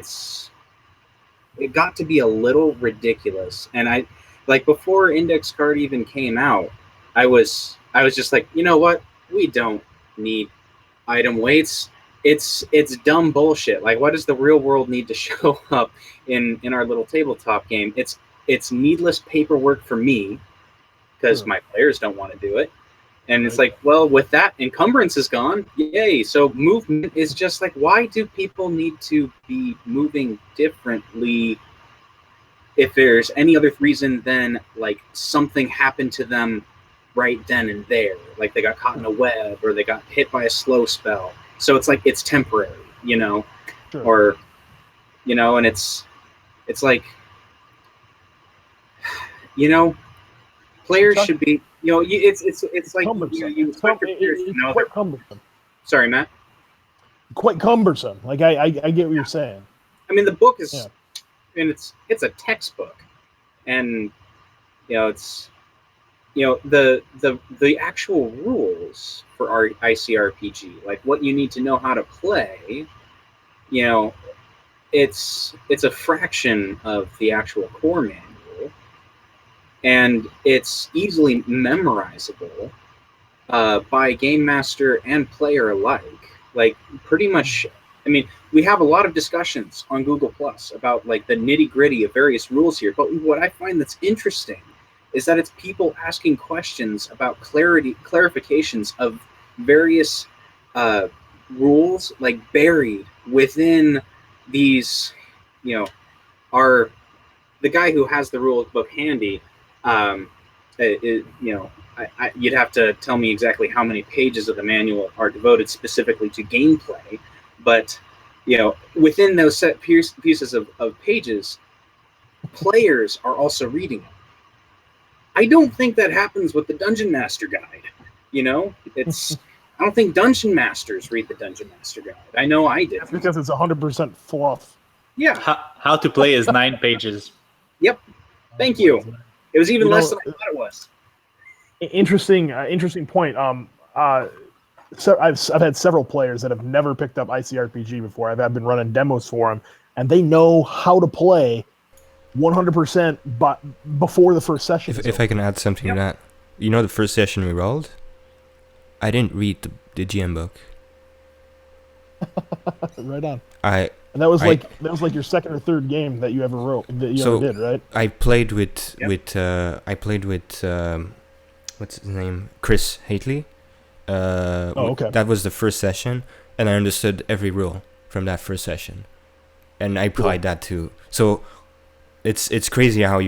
Speaker 4: got to be a little ridiculous. And I, like, before Index Card even came out, I was just like, you know what? We don't need item weights. It's dumb bullshit. Like, what does the real world need to show up in our little tabletop game? It's needless paperwork for me because my players don't want to do it. And it's like, well, with that, encumbrance is gone. Yay. So movement is just like, why do people need to be moving differently if there's any other reason than, like, something happened to them right then and there? Like, they got caught in a web or they got hit by a slow spell. So it's like, it's temporary,
Speaker 3: Sure.
Speaker 4: or, and it's like, players should be, it's like, you expect your players to know
Speaker 3: quite cumbersome.
Speaker 4: Sorry, Matt.
Speaker 3: Quite cumbersome. Like, I get what you're saying.
Speaker 4: I mean, the book is, and it's a textbook, and it's the actual rules for our ICRPG, like what you need to know how to play, it's a fraction of the actual core manual, and it's easily memorizable by game master and player alike. Like, pretty much, I mean, we have a lot of discussions on Google Plus about, like, the nitty-gritty of various rules here, but what I find that's interesting is that it's people asking questions about clarifications of various rules, like, buried within these, the guy who has the rule book handy, you'd have to tell me exactly how many pages of the manual are devoted specifically to gameplay, but within those set pieces of pages, players are also reading it. I don't think that happens with the Dungeon Master Guide. I don't think Dungeon Masters read the Dungeon Master Guide. I know I did.
Speaker 3: That's because it's 100% fluff.
Speaker 4: Yeah.
Speaker 2: How to play is 9 pages.
Speaker 4: Yep. Thank you. It was even less than I thought it was.
Speaker 3: Interesting point. So I've had several players that have never picked up ICRPG before. I've been running demos for them, and they know how to play 100% but before the first session.
Speaker 1: If I can add something to that, the first session we rolled, I didn't read the GM book.
Speaker 3: Right on.
Speaker 1: And
Speaker 3: that was like your second or third game that you ever wrote that you ever did, right?
Speaker 1: I played with what's his name, Chris Hately.
Speaker 3: Okay.
Speaker 1: That was the first session, and I understood every rule from that first session, and I applied that too. So it's crazy how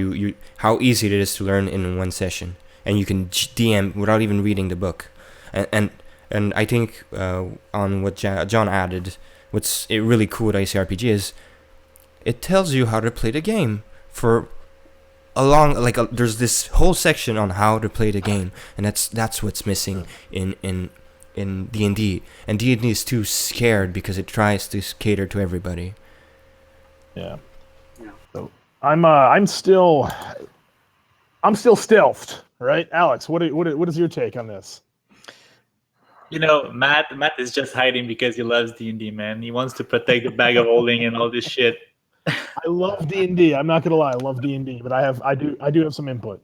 Speaker 1: how easy it is to learn in one session, and you can DM without even reading the book, and I think on what John added, what's really cool with ICRPG is it tells you how to play the game for along there's this whole section on how to play the game, and that's what's missing in D&D, and D&D is too scared because it tries to cater to everybody.
Speaker 3: Yeah. So I'm still stealthed, right? Alex, what is your take on this?
Speaker 2: Matt is just hiding because he loves D&D, man. He wants to protect the bag of holding and all this shit.
Speaker 3: I love D&D. I'm not gonna lie, I love D&D, but I do have some input.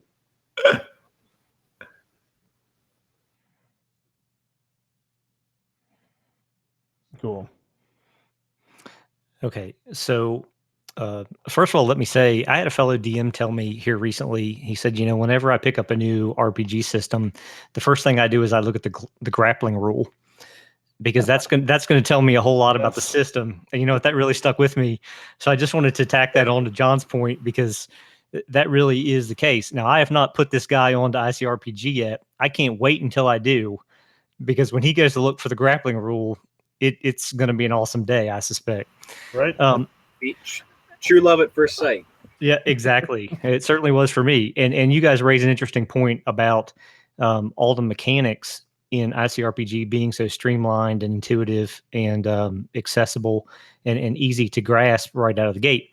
Speaker 3: Cool.
Speaker 5: Okay, so first of all, let me say I had a fellow DM tell me here recently. He said, whenever I pick up a new RPG system, the first thing I do is I look at the grappling rule, because that's going to tell me a whole lot about the system. And that really stuck with me. So I just wanted to tack that on to John's point, because that really is the case. Now, I have not put this guy onto ICRPG yet. I can't wait until I do, because when he goes to look for the grappling rule, it's going to be an awesome day, I suspect.
Speaker 3: Right.
Speaker 4: True love at first sight.
Speaker 5: Yeah, exactly. It certainly was for me. And you guys raise an interesting point about all the mechanics in ICRPG being so streamlined and intuitive and accessible and easy to grasp right out of the gate.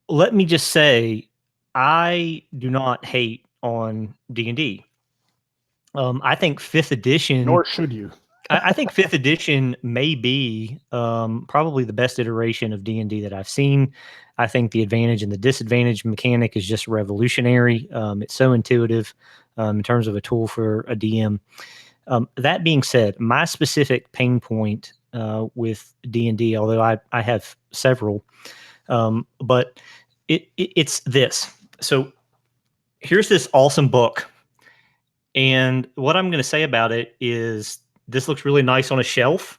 Speaker 5: Let me just say, I do not hate on D&D. I think 5th edition...
Speaker 3: Nor should you.
Speaker 5: I think 5th edition may be probably the best iteration of D&D that I've seen. I think the advantage and the disadvantage mechanic is just revolutionary. It's so intuitive in terms of a tool for a DM. That being said, my specific pain point with D&D, although I have several, but it's this. So here's this awesome book. And what I'm going to say about it is, this looks really nice on a shelf.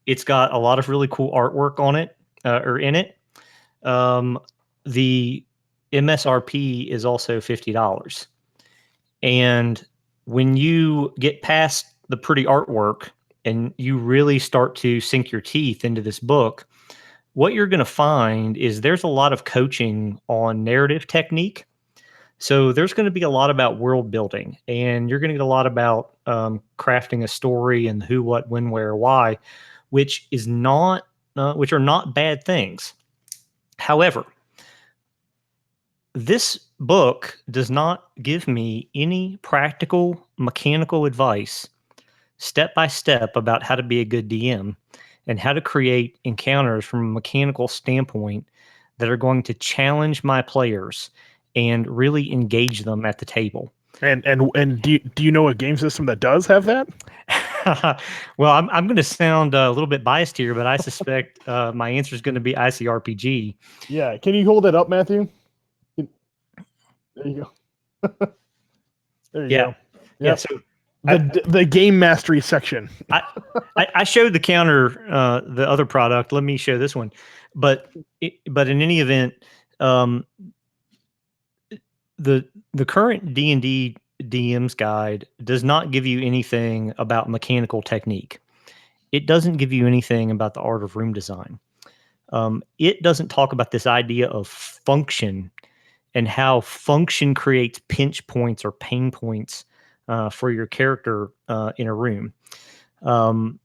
Speaker 5: It's got a lot of really cool artwork on it, or in it. The MSRP is also $50. And when you get past the pretty artwork and you really start to sink your teeth into this book, what you're going to find is there's a lot of coaching on narrative technique. So there's going to be a lot about world building, and you're going to get a lot about crafting a story and who, what, when, where, why, which are not bad things. However, this book does not give me any practical mechanical advice step by step about how to be a good DM and how to create encounters from a mechanical standpoint that are going to challenge my players and really engage them at the table.
Speaker 3: And do you know a game system that does have that?
Speaker 5: Well, I'm going to sound a little bit biased here, but I suspect my answer is going to be ICRPG.
Speaker 3: Yeah. Can you hold that up, Matthew? There you go. There you go.
Speaker 5: Yeah.
Speaker 3: Yep.
Speaker 5: Yeah. So
Speaker 3: the game mastery section.
Speaker 5: I showed the counter, the other product. Let me show this one. But in any event, the current D&D DM's guide does not give you anything about mechanical technique. It doesn't give you anything about the art of room design. It doesn't talk about this idea of function and how function creates pinch points or pain points for your character in a room,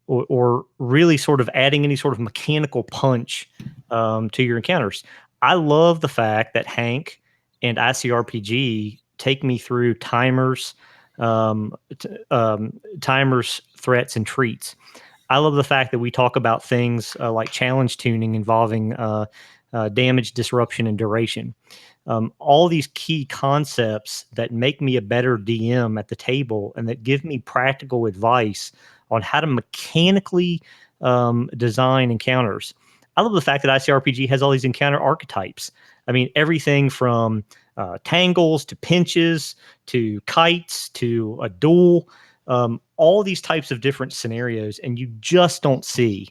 Speaker 5: or really sort of adding any sort of mechanical punch to your encounters. I love the fact that Hank and ICRPG take me through timers, threats, and treats. I love the fact that we talk about things like challenge tuning involving damage, disruption, and duration. All these key concepts that make me a better DM at the table and that give me practical advice on how to mechanically design encounters. I love the fact that ICRPG has all these encounter archetypes. I mean, everything from tangles to pinches to kites to a duel, all these types of different scenarios, and you just don't see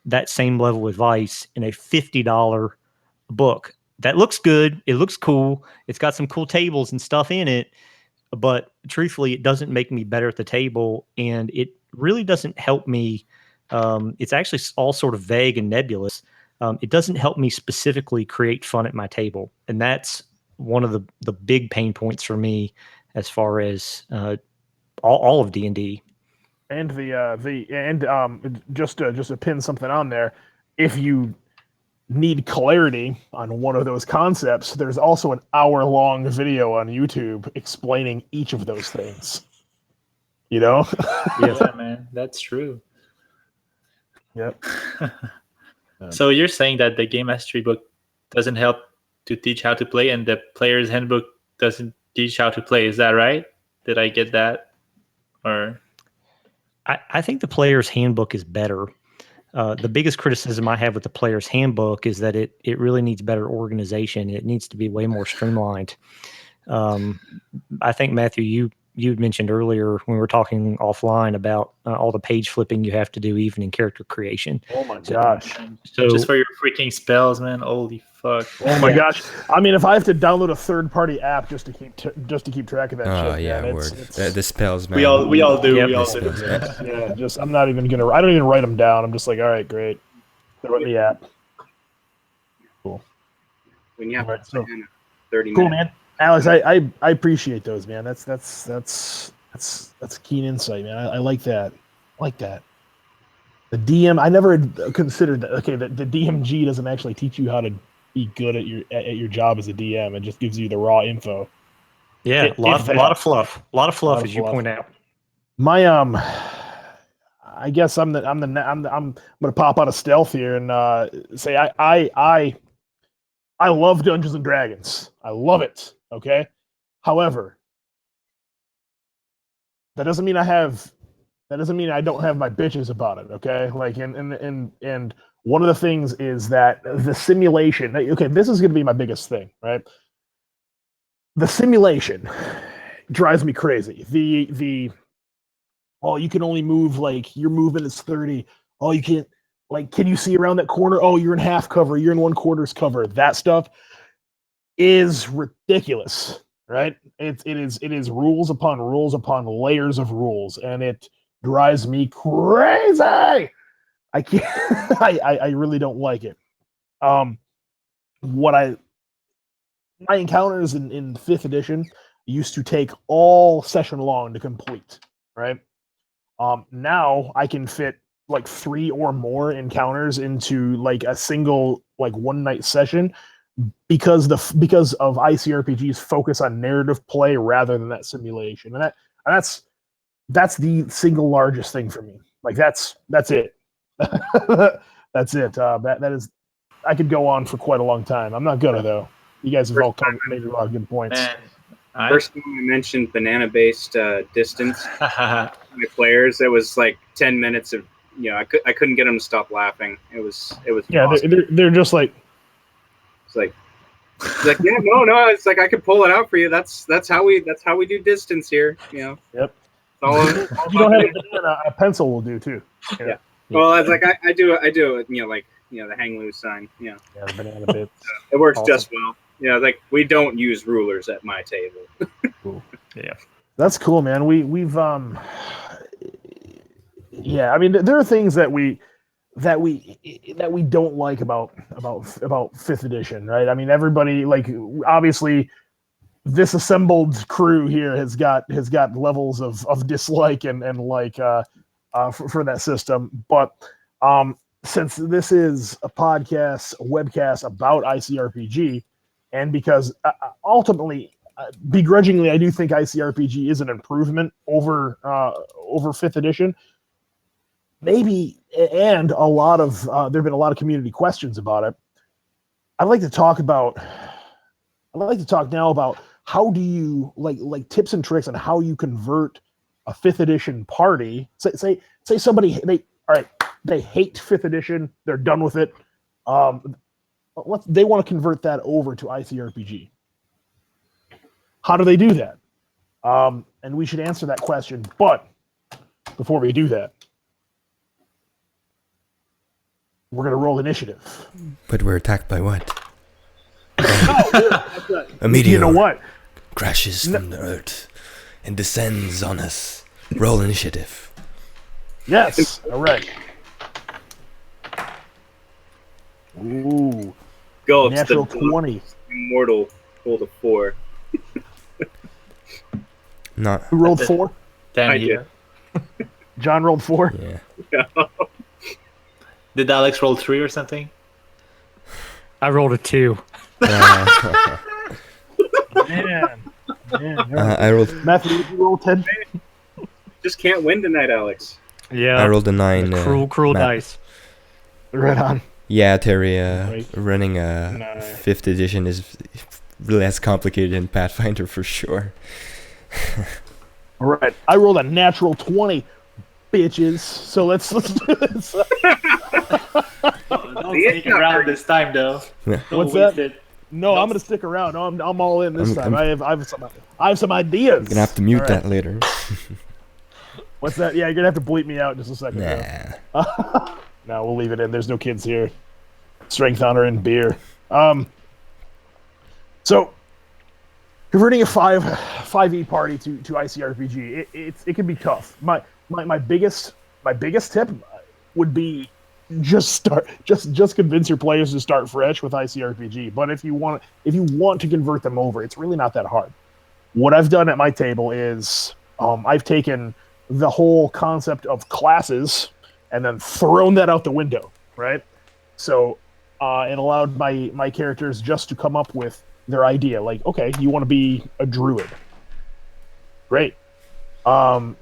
Speaker 5: that same level of advice in a $50 book. That looks good. It looks cool. It's got some cool tables and stuff in it, but truthfully, it doesn't make me better at the table, and it really doesn't help me. It's actually all sort of vague and nebulous. It doesn't help me specifically create fun at my table, and that's one of the big pain points for me as far as all of D&D.
Speaker 3: And just to pin something on there, if you need clarity on one of those concepts, there's also an hour-long video on YouTube explaining each of those things. You know?
Speaker 2: Yeah, man, that's true.
Speaker 3: Yep.
Speaker 2: So you're saying that the game mastery book doesn't help to teach how to play, and the player's handbook doesn't teach how to play. Is that right? Did I get that? Or
Speaker 5: I think the player's handbook is better. The biggest criticism I have with the player's handbook is that it really needs better organization. It needs to be way more streamlined. I think, Matthew, you'd mentioned earlier when we were talking offline about all the page flipping you have to do even in character creation.
Speaker 3: Oh my gosh.
Speaker 5: So
Speaker 2: just for your freaking spells, man. Holy fuck.
Speaker 3: Oh my gosh. I mean, if I have to download a third-party app just to keep track of that
Speaker 1: Oh
Speaker 3: shit,
Speaker 1: yeah,
Speaker 3: man,
Speaker 1: word. The spells, man.
Speaker 2: We all do.
Speaker 5: Yep.
Speaker 2: We all
Speaker 1: The
Speaker 2: do.
Speaker 1: spells,
Speaker 3: yeah, just I'm not even gonna. I don't even write them down. I'm just like, all right, great. Throw it in the app. Cool.
Speaker 4: When you have
Speaker 3: Alright, so-
Speaker 4: 30
Speaker 3: Cool,
Speaker 4: minutes.
Speaker 3: man. Alex, I appreciate those, man. That's keen insight, man. I like that. I like that. The DM, I never had considered that. Okay, the DMG doesn't actually teach you how to be good at your job as a DM. It just gives you the raw info.
Speaker 5: yeah, a lot of fluff, as you point out.
Speaker 3: My I guess I'm gonna pop out of stealth here and say I love Dungeons and Dragons. I love it. Okay, however, that doesn't mean I don't have my bitches about it. Okay, like and one of the things is that the simulation. Okay, this is gonna be my biggest thing, right? The simulation drives me crazy. The oh, you can only move like your movement is 30. Oh, you can't like can you see around that corner? Oh, you're in half cover, you're in 1/4 cover. That stuff is ridiculous, right? It is rules upon layers of rules, and it drives me crazy. I can't I really don't like it. My encounters in 5th edition used to take all session long to complete, right? Now I can fit like 3 or more encounters into like a single like one night session because of ICRPG's focus on narrative play rather than that simulation, and that's the single largest thing for me. Like that's it. That's it. That is. I could go on for quite a long time. I'm not gonna though. You guys have all made a lot of good points.
Speaker 2: Man,
Speaker 4: First time I mentioned banana-based distance my players, it was like 10 minutes of I couldn't get them to stop laughing. It was
Speaker 3: yeah.
Speaker 4: awesome.
Speaker 3: They're just like
Speaker 4: It's like yeah, no. It's like I could pull it out for you. That's how we do distance here.
Speaker 3: Yep.
Speaker 4: If
Speaker 3: you don't have a banana, a pencil will do too.
Speaker 4: Yeah. Well, it's like I do it. Like the hang loose sign. Yeah,
Speaker 3: the banana bits.
Speaker 4: It works
Speaker 3: Awesome.
Speaker 4: just well. Like we don't use rulers at my table.
Speaker 3: Cool.
Speaker 5: Yeah.
Speaker 3: That's cool, man. We've yeah. I mean, there are things that we don't like about 5th edition, right? I mean, everybody like obviously this assembled crew here has got levels of dislike and like for that system, but since this is a webcast about ICRPG, and because ultimately, begrudgingly, I do think ICRPG is an improvement over 5th edition. Maybe, and a lot of there have been a lot of community questions about it. I'd like to talk now about how do you like tips and tricks on how you convert a 5th edition party. Say somebody they hate 5th edition, they're done with it. They want to convert that over to ICRPG. How do they do that? And we should answer that question. But before we do that, we're going to roll initiative.
Speaker 1: But we're attacked by what?
Speaker 3: A
Speaker 1: meteor.
Speaker 3: You know what?
Speaker 1: Crashes from the earth and descends on us. Roll initiative.
Speaker 3: Yes. All right. Ooh.
Speaker 4: Go. It's
Speaker 3: Natural
Speaker 4: the
Speaker 3: 20.
Speaker 4: immortal rolled a 4.
Speaker 1: Not.
Speaker 3: Who rolled 4?
Speaker 2: Dan
Speaker 4: I
Speaker 2: here.
Speaker 3: John rolled 4.
Speaker 1: Yeah.
Speaker 2: Did Alex roll 3 or something?
Speaker 5: I rolled a 2.
Speaker 3: Man.
Speaker 1: I rolled.
Speaker 3: Matthew, did you roll 10?
Speaker 4: Just can't win tonight, Alex.
Speaker 5: Yeah.
Speaker 1: I rolled a 9.
Speaker 5: Cruel
Speaker 1: Matt.
Speaker 5: dice.
Speaker 3: Right on.
Speaker 1: Yeah, Terry.
Speaker 3: Right.
Speaker 1: Running a
Speaker 3: Nice.
Speaker 1: 5th edition is really as complicated than Pathfinder for sure.
Speaker 3: All right. I rolled a natural 20, bitches. So let's do this.
Speaker 2: Don't stick around this time, though.
Speaker 1: Yeah.
Speaker 3: What's that? No, I'm gonna stick around. No, I'm all in this time. I have some ideas.
Speaker 1: I'm gonna have to mute
Speaker 3: All right.
Speaker 1: that later.
Speaker 3: What's that? Yeah, you're gonna have to bleep me out in just a second.
Speaker 1: Nah.
Speaker 3: No, we'll leave it in. There's no kids here. Strength, honor, and beer. So converting a 5e party to ICRPG, it can be tough. My biggest tip would be just convince your players to start fresh with ICRPG. But if you want to convert them over, it's really not that hard. What I've done at my table is I've taken the whole concept of classes and then thrown that out the window, right? So it allowed my characters just to come up with their idea. Like, okay, you want to be a druid. Great. It's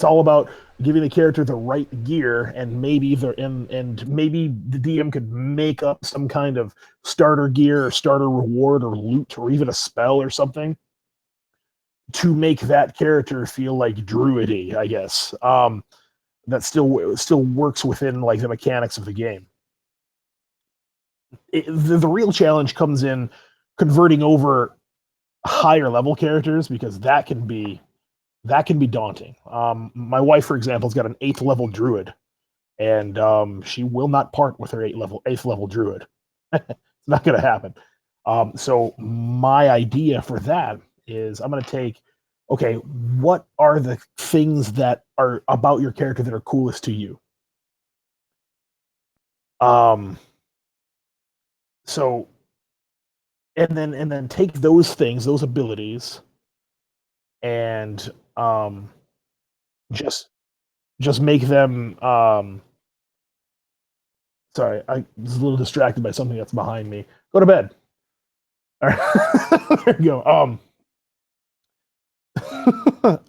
Speaker 3: all about giving the character the right gear, and maybe the DM could make up some kind of starter gear or starter reward or loot or even a spell or something to make that character feel like druidy, I guess. That still works within like the mechanics of the game. The real challenge comes in converting over higher level characters, because that can be daunting. My wife, for example, has got an 8th level druid, and she will not part with her 8th level druid. It's not going to happen. So my idea for that is I'm going to take, okay, what are the things that are about your character that are coolest to you? So, and then take those things, those abilities, and just make them. Sorry, I was a little distracted by something that's behind me. Go to bed. All right. There you go.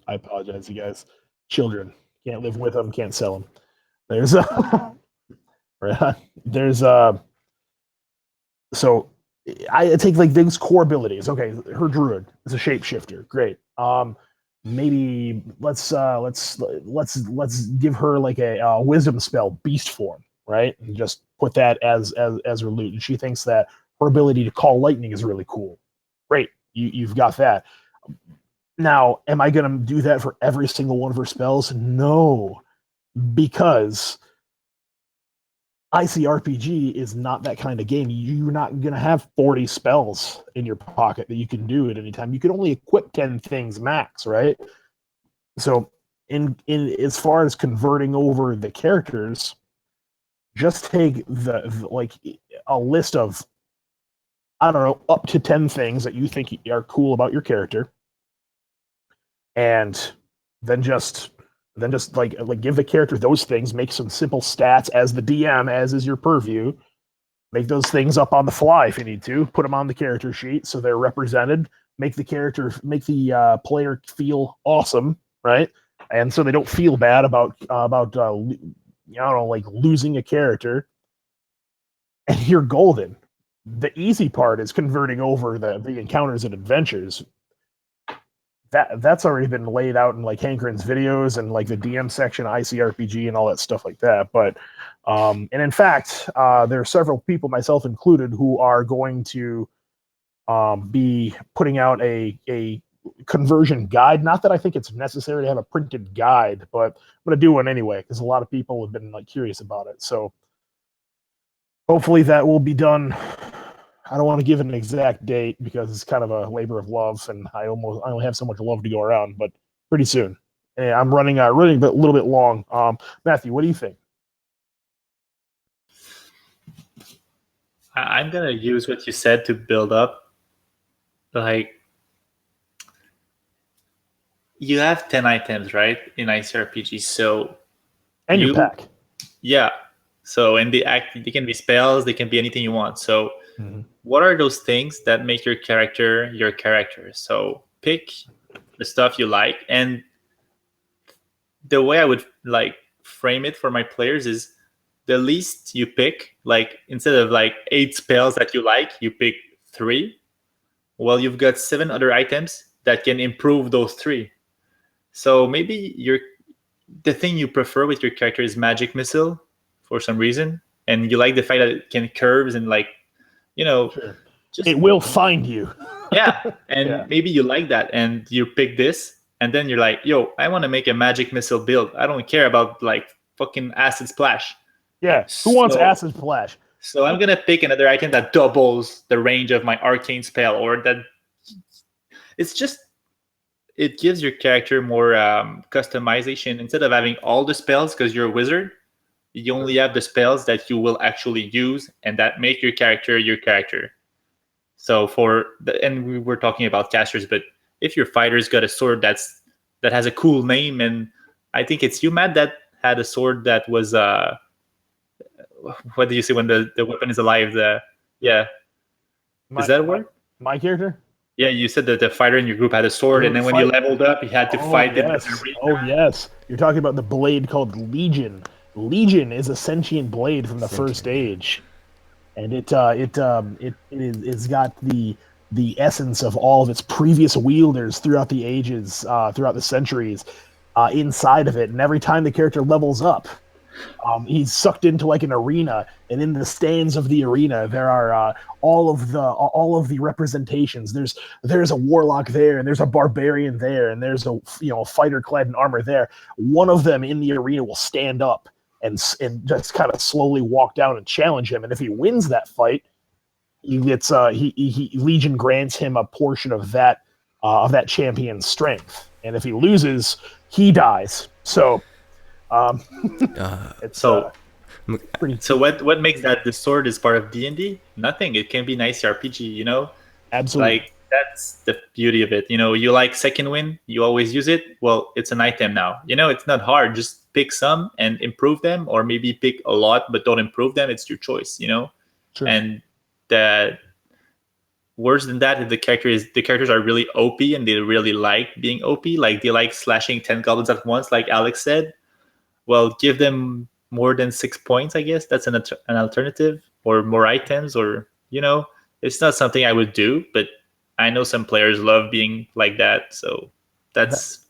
Speaker 3: I apologize, you guys. Children, can't live with them, can't sell them. So I take like those core abilities. Okay, her druid is a shapeshifter. Great. Maybe let's give her like a wisdom spell, beast form, right? And just put that as her loot. And she thinks that her ability to call lightning is really cool. Great, you've got that. Now, am I going to do that for every single one of her spells? No, because ICRPG is not that kind of game. You're not going to have 40 spells in your pocket that you can do at any time. You can only equip 10 things max, right? So in as far as converting over the characters, just take like a list of, I don't know, up to 10 things that you think are cool about your character, and then just like give the character those things, make some simple stats as the DM, as is your purview. Make those things up on the fly if you need to. Put them on the character sheet so they're represented. Make the player feel awesome, right? And so they don't feel bad about like losing a character. And you're golden. The easy part is converting over the encounters and adventures. That's already been laid out in like Hankerin's videos and like the DM section, ICRPG, and all that stuff like that. But and in fact, there are several people, myself included, who are going to be putting out a conversion guide. Not that I think it's necessary to have a printed guide, but I'm going to do one anyway because a lot of people have been like curious about it. So hopefully that will be done. I don't want to give an exact date because it's kind of a labor of love, and I only have so much love to go around. But pretty soon, and I'm running a little bit long. Matthew, what do you think?
Speaker 2: I'm gonna use what you said to build up. Like, you have 10 items, right, in ICRPG. So
Speaker 3: And your pack.
Speaker 2: Yeah. So in the act, they can be spells, they can be anything you want. So
Speaker 3: Mhm.
Speaker 2: what are those things that make your character your character? So pick the stuff you like, and the way I would like frame it for my players is the least you pick, like instead of like 8 spells that you like, you pick 3. Well, you've got 7 other items that can improve those 3. So maybe the thing you prefer with your character is magic missile for some reason, and you like the fact that it can curves and like,
Speaker 3: Sure.
Speaker 2: just
Speaker 3: It will find you.
Speaker 2: yeah. And
Speaker 3: Yeah.
Speaker 2: maybe you like that, and you pick this, and then you're like, yo, I want to make a magic missile build. I don't care about like fucking acid splash.
Speaker 3: Yeah. Who wants
Speaker 2: So-
Speaker 3: acid splash?
Speaker 2: So I'm gonna pick another item that doubles the range of my arcane spell, or that it gives your character more customization. Instead of having all the spells because you're a wizard, you only have the spells that you will actually use and that make your character your character. So and we were talking about casters, but if your fighter's got a sword that has a cool name, and I think it's you, Matt, that had a sword that was what do you say when the weapon is alive? Does that work?
Speaker 3: My character?
Speaker 2: Yeah, you said that the fighter in your group had a sword, and then when you leveled up, you had to fight them.
Speaker 3: Yes. You're talking about the blade called Legion. Legion is a sentient blade from the first age, and it's got the essence of all of its previous wielders throughout the ages, throughout the centuries, inside of it. And every time the character levels up, he's sucked into like an arena, and in the stands of the arena there are all of the representations. There's a warlock there, and there's a barbarian there, and there's a fighter clad in armor there. One of them in the arena will stand up and just kind of slowly walk down and challenge him, and if he wins that fight, Legion grants him a portion of that champion's strength, and if he loses, he dies. So it's pretty.
Speaker 2: So what makes that the sword is part of D&D? Nothing. It can be an ICRPG,
Speaker 3: Absolutely.
Speaker 2: Like, that's the beauty of it. You like second wind, you always use it. Well, it's an item now. It's not hard. Just pick some and improve them, or maybe pick a lot but don't improve them. It's your choice,
Speaker 3: Sure.
Speaker 2: And that worse than that, if the characters are really OP and they really like being OP, like they like slashing 10 goblins at once, like Alex said, well, give them more than 6 points, I guess. That's an alternative, or more items, or, it's not something I would do, but I know some players love being like that. So that's...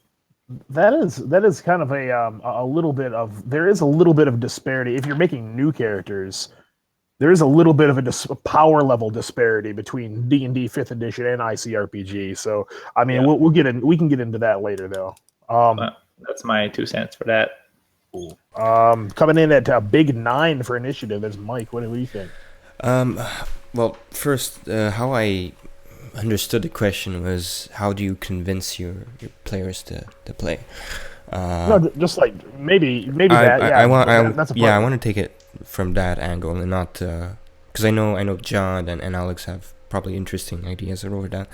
Speaker 3: That is kind of a little bit of... There is a little bit of disparity. If you're making new characters, there is a little bit of a power level disparity between D&D 5th edition and ICRPG. So, I mean,
Speaker 2: Yeah.
Speaker 3: we can get into that later, though.
Speaker 2: That's my 2 cents for that.
Speaker 3: Coming in at a big 9 for initiative is Mike. What do you think?
Speaker 1: Well, first, how I understood the question was, how do you convince your players to play?
Speaker 3: No, just like maybe that. That's a part.
Speaker 1: I want to take it from that angle, and not because I know John and Alex have probably interesting ideas over that.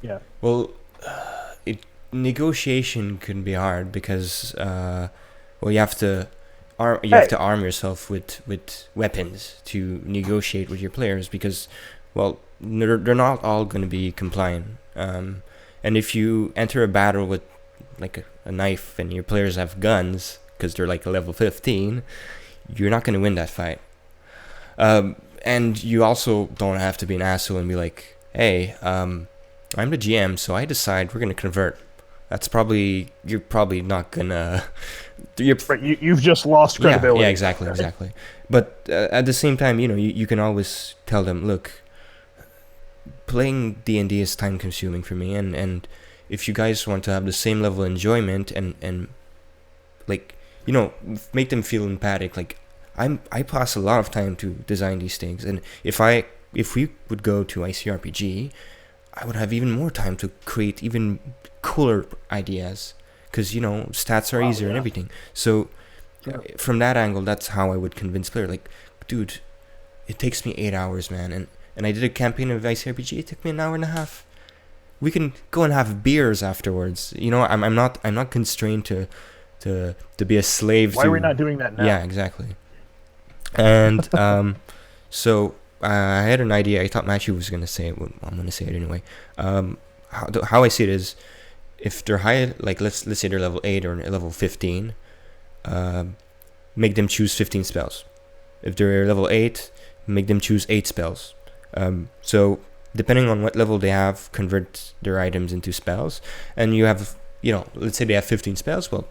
Speaker 3: Yeah.
Speaker 1: Well, negotiation can be hard because you have to arm yourself with weapons to negotiate with your players, because they're not all going to be compliant. And if you enter a battle with like a knife and your players have guns because they're like a level 15, you're not going to win that fight. And you also don't have to be an asshole and be like, hey, I'm the GM, so I decide we're going to convert. You're probably not gonna.
Speaker 3: You've just lost credibility.
Speaker 1: Yeah, exactly. But at the same time, you can always tell them, look, playing D&D is time consuming for me, and if you guys want to have the same level of enjoyment and like, make them feel empathic. Like, I pass a lot of time to design these things, and if we would go to ICRPG, I would have even more time to create even cooler ideas, because stats are easier and everything. So from that angle, that's how I would convince player, like, dude, it takes me 8 hours, man. And I did a campaign of ICRPG. It took me an hour and a half. We can go and have beers afterwards. You know, I'm not constrained to be a slave.
Speaker 3: Why are we not doing that now?
Speaker 1: Yeah, exactly. And so I had an idea. I thought Matthew was gonna say it. Well, I'm gonna say it anyway. How I see it is, if they're high, like let's say they're level 8 or level 15, make them choose 15 spells. If they're level 8, make them choose 8 spells. So depending on what level they have, convert their items into spells. And you have, you know, let's say they have 15 spells. Well,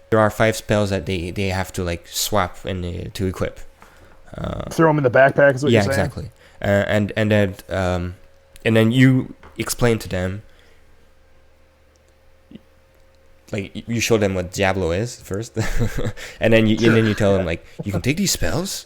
Speaker 1: there are 5 spells that they have to like swap and to equip.
Speaker 3: Throw them in the backpack is what you're saying?
Speaker 1: Yeah, exactly. And then you explain to them, like you show them what Diablo is first, and then you tell them like, you can take these spells,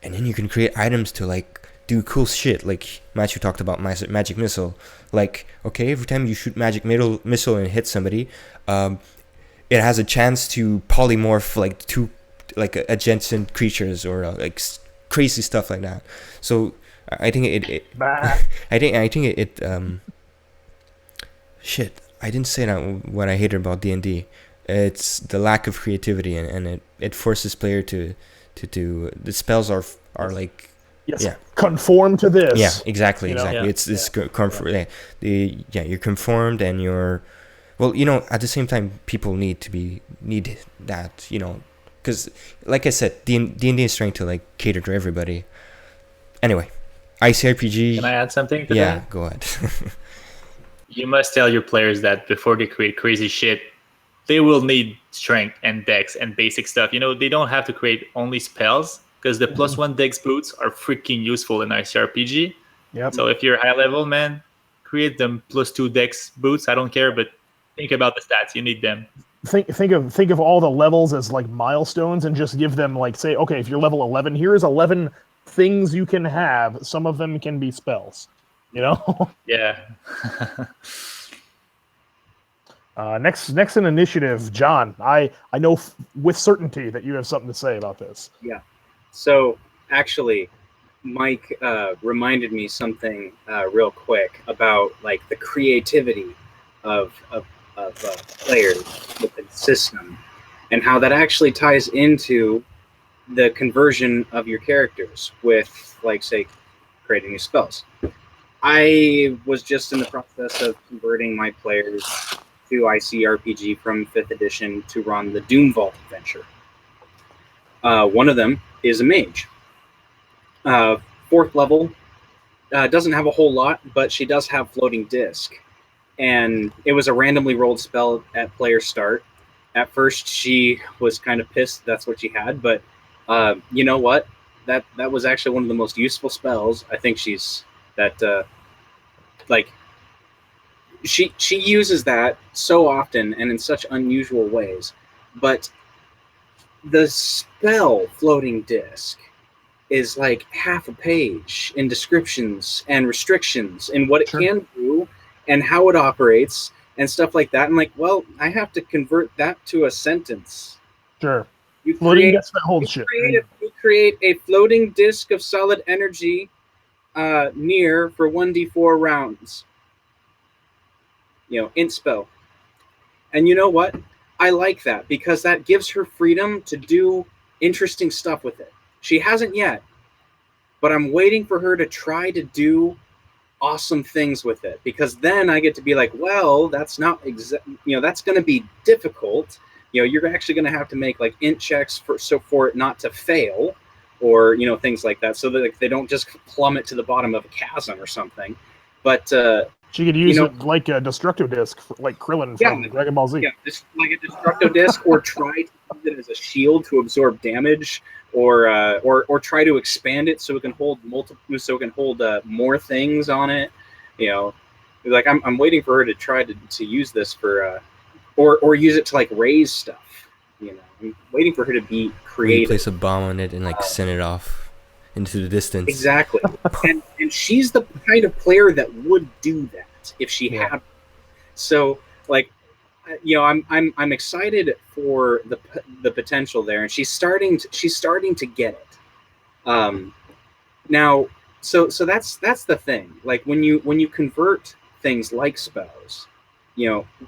Speaker 1: and then you can create items to like do cool shit. Like Matthew talked about magic missile. Like, okay, every time you shoot magic missile and hit somebody, it has a chance to polymorph like two like adjacent creatures or like crazy stuff like that. So I think shit. I didn't say that what I hated about D&D. It's the lack of creativity, and it forces player to the spells are like,
Speaker 3: yes, conform to this.
Speaker 1: Yeah, exactly.
Speaker 5: Yeah.
Speaker 1: It's this you're conformed, and you're, well, you know, at the same time people need that, you know, because like I said, D&D is trying to like cater to everybody. Anyway, ICRPG.
Speaker 2: Can I add something to that?
Speaker 1: Yeah, go ahead.
Speaker 2: You must tell your players that before they create crazy shit, they will need strength and dex and basic stuff. You know, they don't have to create only spells, because the +1 dex boots are freaking useful in ICRPG.
Speaker 3: Yep.
Speaker 2: So if you're high level, man, create them +2 dex boots. I don't care, but think about the stats. You need them.
Speaker 3: Think of all the levels as like milestones, and just give them like, say, okay, if you're level 11, here's 11 things you can have. Some of them can be spells. You know?
Speaker 2: Yeah.
Speaker 3: Next in initiative, John. I know with certainty that you have something to say about this.
Speaker 4: Yeah. So actually, Mike reminded me something real quick about like the creativity of players with the system, and how that actually ties into the conversion of your characters with, like, say, creating new spells. I was just in the process of converting my players to ICRPG from 5th edition to run the Doom Vault adventure. One of them is a mage. 4th level, doesn't have a whole lot, but she does have floating disc. And it was a randomly rolled spell at player start. At first, she was kind of pissed that's what she had, but you know what? That was actually one of the most useful spells. I think she's like she uses that so often and in such unusual ways. But the spell floating disc is like half a page in descriptions and restrictions and what it can do and how it operates and stuff like that. And like, well, I have to convert that to a sentence.
Speaker 3: Sure.
Speaker 4: You
Speaker 3: Floating
Speaker 4: create,
Speaker 3: disc that holds shit.
Speaker 4: you create a floating disc of solid energy near for 1d4 rounds. You know, int spell. And you know what? I like that, because that gives her freedom to do interesting stuff with it. She hasn't yet, but I'm waiting for her to try to do awesome things with it, because then I get to be like, well, that's not that's going to be difficult. You know, you're actually going to have to make like int checks for it not to fail, or things like that, so that like, they don't just plummet to the bottom of a chasm or something. But
Speaker 3: she could use it like a Destructo Disc, like Krillin from Dragon Ball Z.
Speaker 4: Yeah, just like a Destructo Disc, or try to use it as a shield to absorb damage, or try to expand it so it can hold more things on it. Like I'm waiting for her to try to use this for, or use it to like raise stuff. I'm waiting for her to be creative.
Speaker 1: Place a bomb on it and like send it off into the distance.
Speaker 4: Exactly. and she's the kind of player that would do that if she had. So like, I'm excited for the potential there, and she's starting to get it. Now, so that's the thing. Like when you convert things like spells,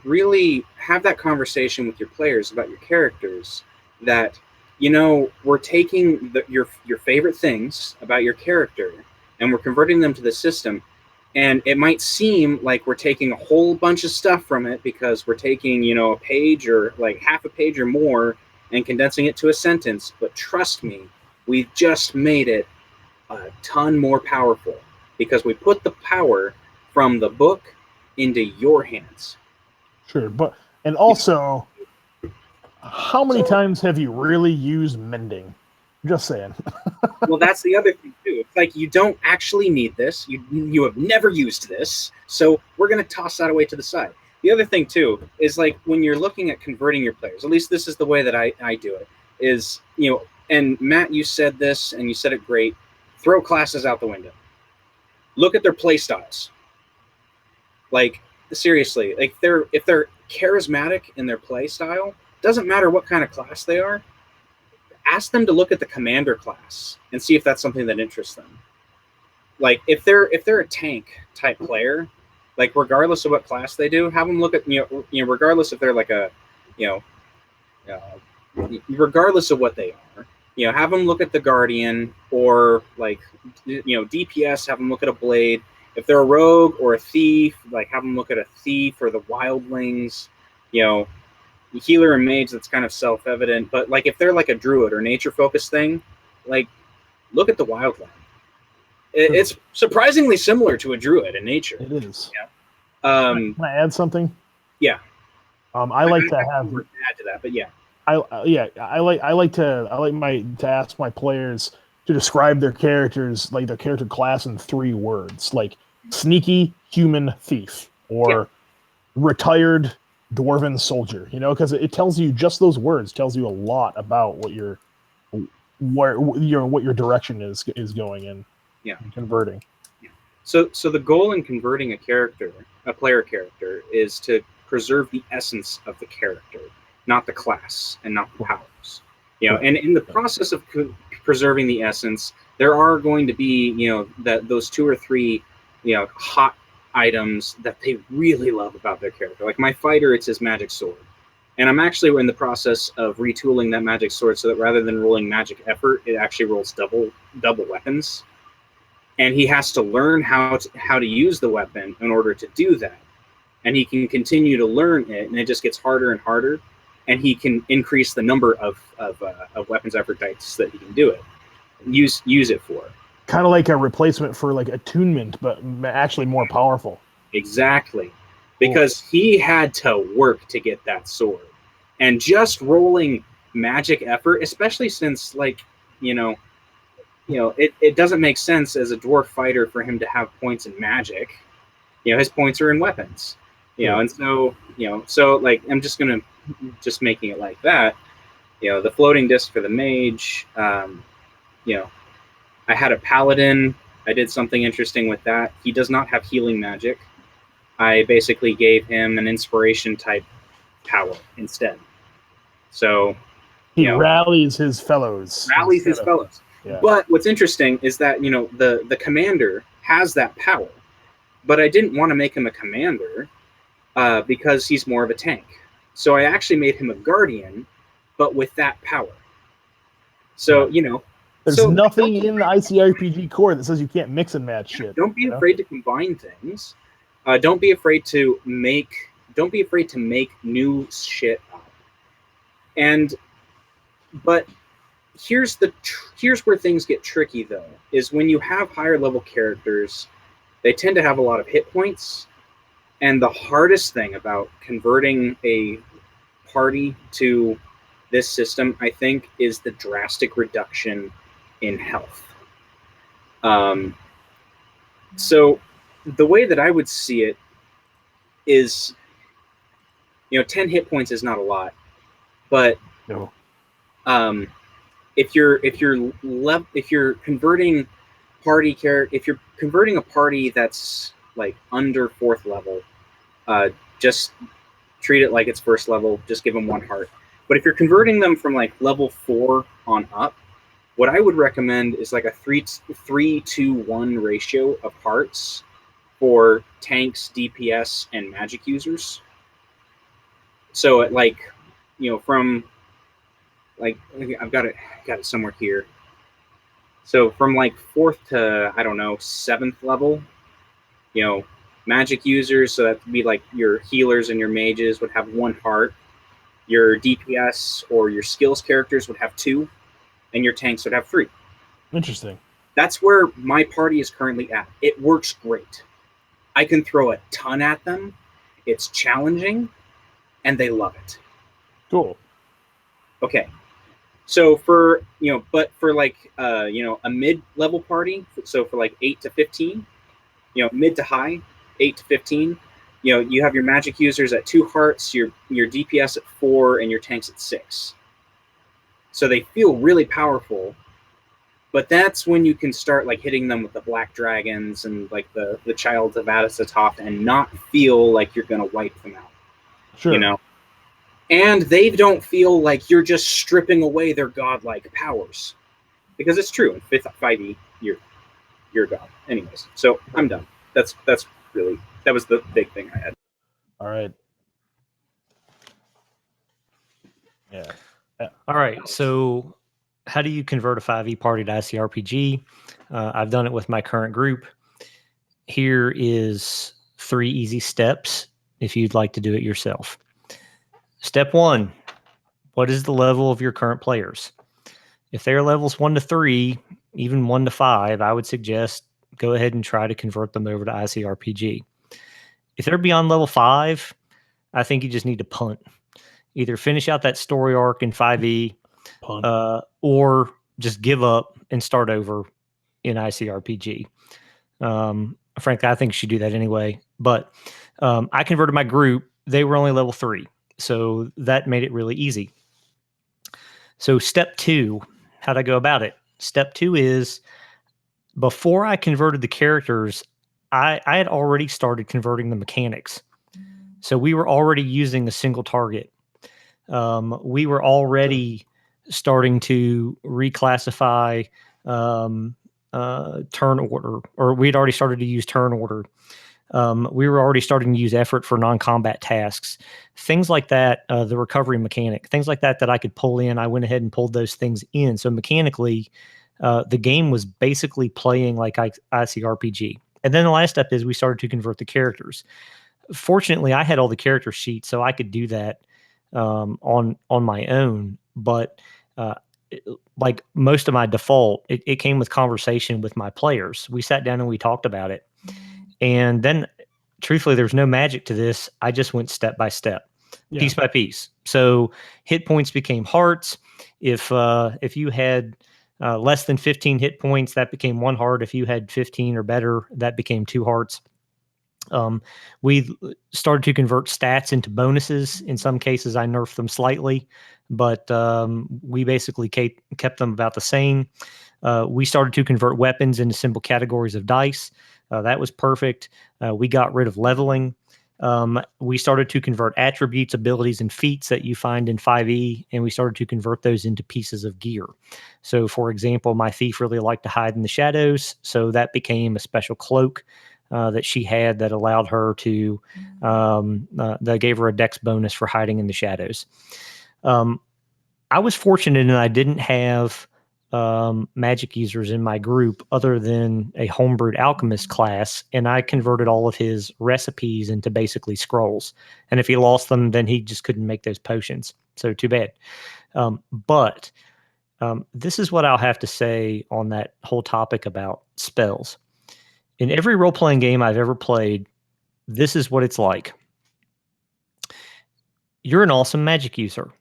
Speaker 4: really have that conversation with your players about your characters. That we're taking your favorite things about your character and we're converting them to the system. And it might seem like we're taking a whole bunch of stuff from it because we're taking, a page or like half a page or more and condensing it to a sentence. But trust me, we've just made it a ton more powerful because we put the power from the book into your hands.
Speaker 3: Sure, and also, how many times have you really used mending? Just saying.
Speaker 4: Well, that's the other thing too. It's like you don't actually need this. You have never used this, so we're going to toss that away to the side. The other thing too is like when you're looking at converting your players. At least this is the way that I do it. Is and Matt, you said this and you said it great. Throw classes out the window. Look at their play styles. Like seriously, like if they're charismatic in their play style, doesn't matter what kind of class they are. Ask them to look at the commander class and see if that's something that interests them. Like if they're a tank type player, like regardless of what class they do, have them look at regardless if they're like a regardless of what they are, have them look at the guardian or like DPS. Have them look at a blade. If they're a rogue or a thief, like have them look at a thief or the wildlings. Healer and mage, that's kind of self-evident, but like if they're like a druid or nature-focused thing, like look at the wildland. It's surprisingly similar to a druid in nature.
Speaker 3: It is.
Speaker 4: Yeah.
Speaker 3: Can I add something?
Speaker 4: Yeah.
Speaker 3: I like to
Speaker 4: add to that, but yeah.
Speaker 3: I like to ask my players to describe their characters, like their character class, in 3 words, like sneaky human thief or retired dwarven soldier, because it tells you, just those words tells you a lot about what your direction is going in.
Speaker 4: Yeah.
Speaker 3: Converting.
Speaker 4: Yeah. So the goal in converting a player character, is to preserve the essence of the character, not the class and not the powers. And in the process of preserving the essence, there are going to be those 2 or 3 hot items that they really love about their character. Like my fighter, it's his magic sword, and I'm actually in the process of retooling that magic sword so that rather than rolling magic effort, it actually rolls double weapons, and he has to learn how to use the weapon in order to do that, and he can continue to learn it, and it just gets harder and harder, and he can increase the number of weapons effort dice that he can do it use it for.
Speaker 3: Kind of like a replacement for like attunement, but actually more powerful.
Speaker 4: Exactly. Because he had to work to get that sword. And just rolling magic effort, especially since it doesn't make sense as a dwarf fighter for him to have points in magic. His points are in weapons. And so like I'm just making it like that. The floating disc for the mage, I had a paladin. I did something interesting with that. He does not have healing magic. I basically gave him an inspiration type power instead. So
Speaker 3: he rallies his fellows.
Speaker 4: Yeah. But what's interesting is that the commander has that power, but I didn't want to make him a commander because he's more of a tank. So I actually made him a guardian, but with that power. So
Speaker 3: there's nothing in the ICRPG core that says you can't mix and match shit.
Speaker 4: Don't be afraid to combine things. Don't be afraid to make new shit up. But here's where things get tricky though, is when you have higher level characters, they tend to have a lot of hit points. And the hardest thing about converting a party to this system, I think, is the drastic reduction in health. So the way that I would see it is, 10 hit points is not a lot, but
Speaker 3: no.
Speaker 4: If you're converting if you're converting a party that's like under 4th level, just treat it like it's 1st level. Just give them 1 heart. But if you're converting them from like level 4 on up, what I would recommend is like a 3-2-1 ratio of hearts for tanks, DPS, and magic users. So at like, from like, I've got it somewhere here. So from like 4th to, I don't know, 7th level, magic users, so that would be like your healers and your mages would have 1 heart. Your DPS or your skills characters would have 2, and your tanks would have 3.
Speaker 3: Interesting.
Speaker 4: That's where my party is currently at. It works great. I can throw a ton at them. It's challenging, and they love it.
Speaker 3: Cool.
Speaker 4: Okay. So for, but for like, a mid-level party, so for like 8 to 15, mid to high, 8 to 15, you have your magic users at 2 hearts, your DPS at 4, and your tanks at 6. So they feel really powerful, but that's when you can start like hitting them with the black dragons and like the childs of Adasatoth and not feel like you're going to wipe them out.
Speaker 3: Sure.
Speaker 4: And they don't feel like you're just stripping away their godlike powers. Because it's true, in 5e, you're god. Anyways, so I'm done. That was the big thing I had.
Speaker 3: All right. Yeah.
Speaker 5: All right. So how do you convert a 5e party to ICRPG? I've done it with my current group. Here is 3 easy steps if you'd like to do it yourself. Step 1, what is the level of your current players? If they're levels 1 to 3, even 1 to 5, I would suggest go ahead and try to convert them over to ICRPG. If they're beyond level 5, I think you just need to punt. Either finish out that story arc in 5e, or just give up and start over in ICRPG. Frankly, I think you should do that anyway. But I converted my group. They were only level 3. So that made it really easy. So step 2, how'd I go about it? Step 2 is, before I converted the characters, I had already started converting the mechanics. So we were already using a single target. We were already starting to reclassify turn order, or we'd already started to use turn order. We were already starting to use effort for non-combat tasks, things like that. The recovery mechanic, things like that I could pull in. I went ahead and pulled those things in. So mechanically, the game was basically playing like ICRPG. And then the last step is we started to convert the characters. Fortunately, I had all the character sheets, so I could do that on my own. But like most of my default, it came with conversation with my players. We sat down and we talked about it. And then, truthfully, there's no magic to this. I just went step by step, piece by piece. So hit points became hearts. If you had less than 15 hit points, that became 1 heart. If you had 15 or better, that became 2 hearts. We started to convert stats into bonuses. In some cases, I nerfed them slightly, but we basically kept them about the same. We started to convert weapons into simple categories of dice. That was perfect. We got rid of leveling. We started to convert attributes, abilities, and feats that you find in 5e, and we started to convert those into pieces of gear. So, for example, my thief really liked to hide in the shadows, so that became a special cloak that she had that allowed her to, that gave her a dex bonus for hiding in the shadows. I was fortunate in I didn't have magic users in my group other than a homebrewed alchemist class, and I converted all of his recipes into basically scrolls. And if he lost them, then he just couldn't make those potions. So too bad. But this is what I'll have to say on that whole topic about spells. In every role-playing game I've ever played, this is what it's like. You're an awesome magic user,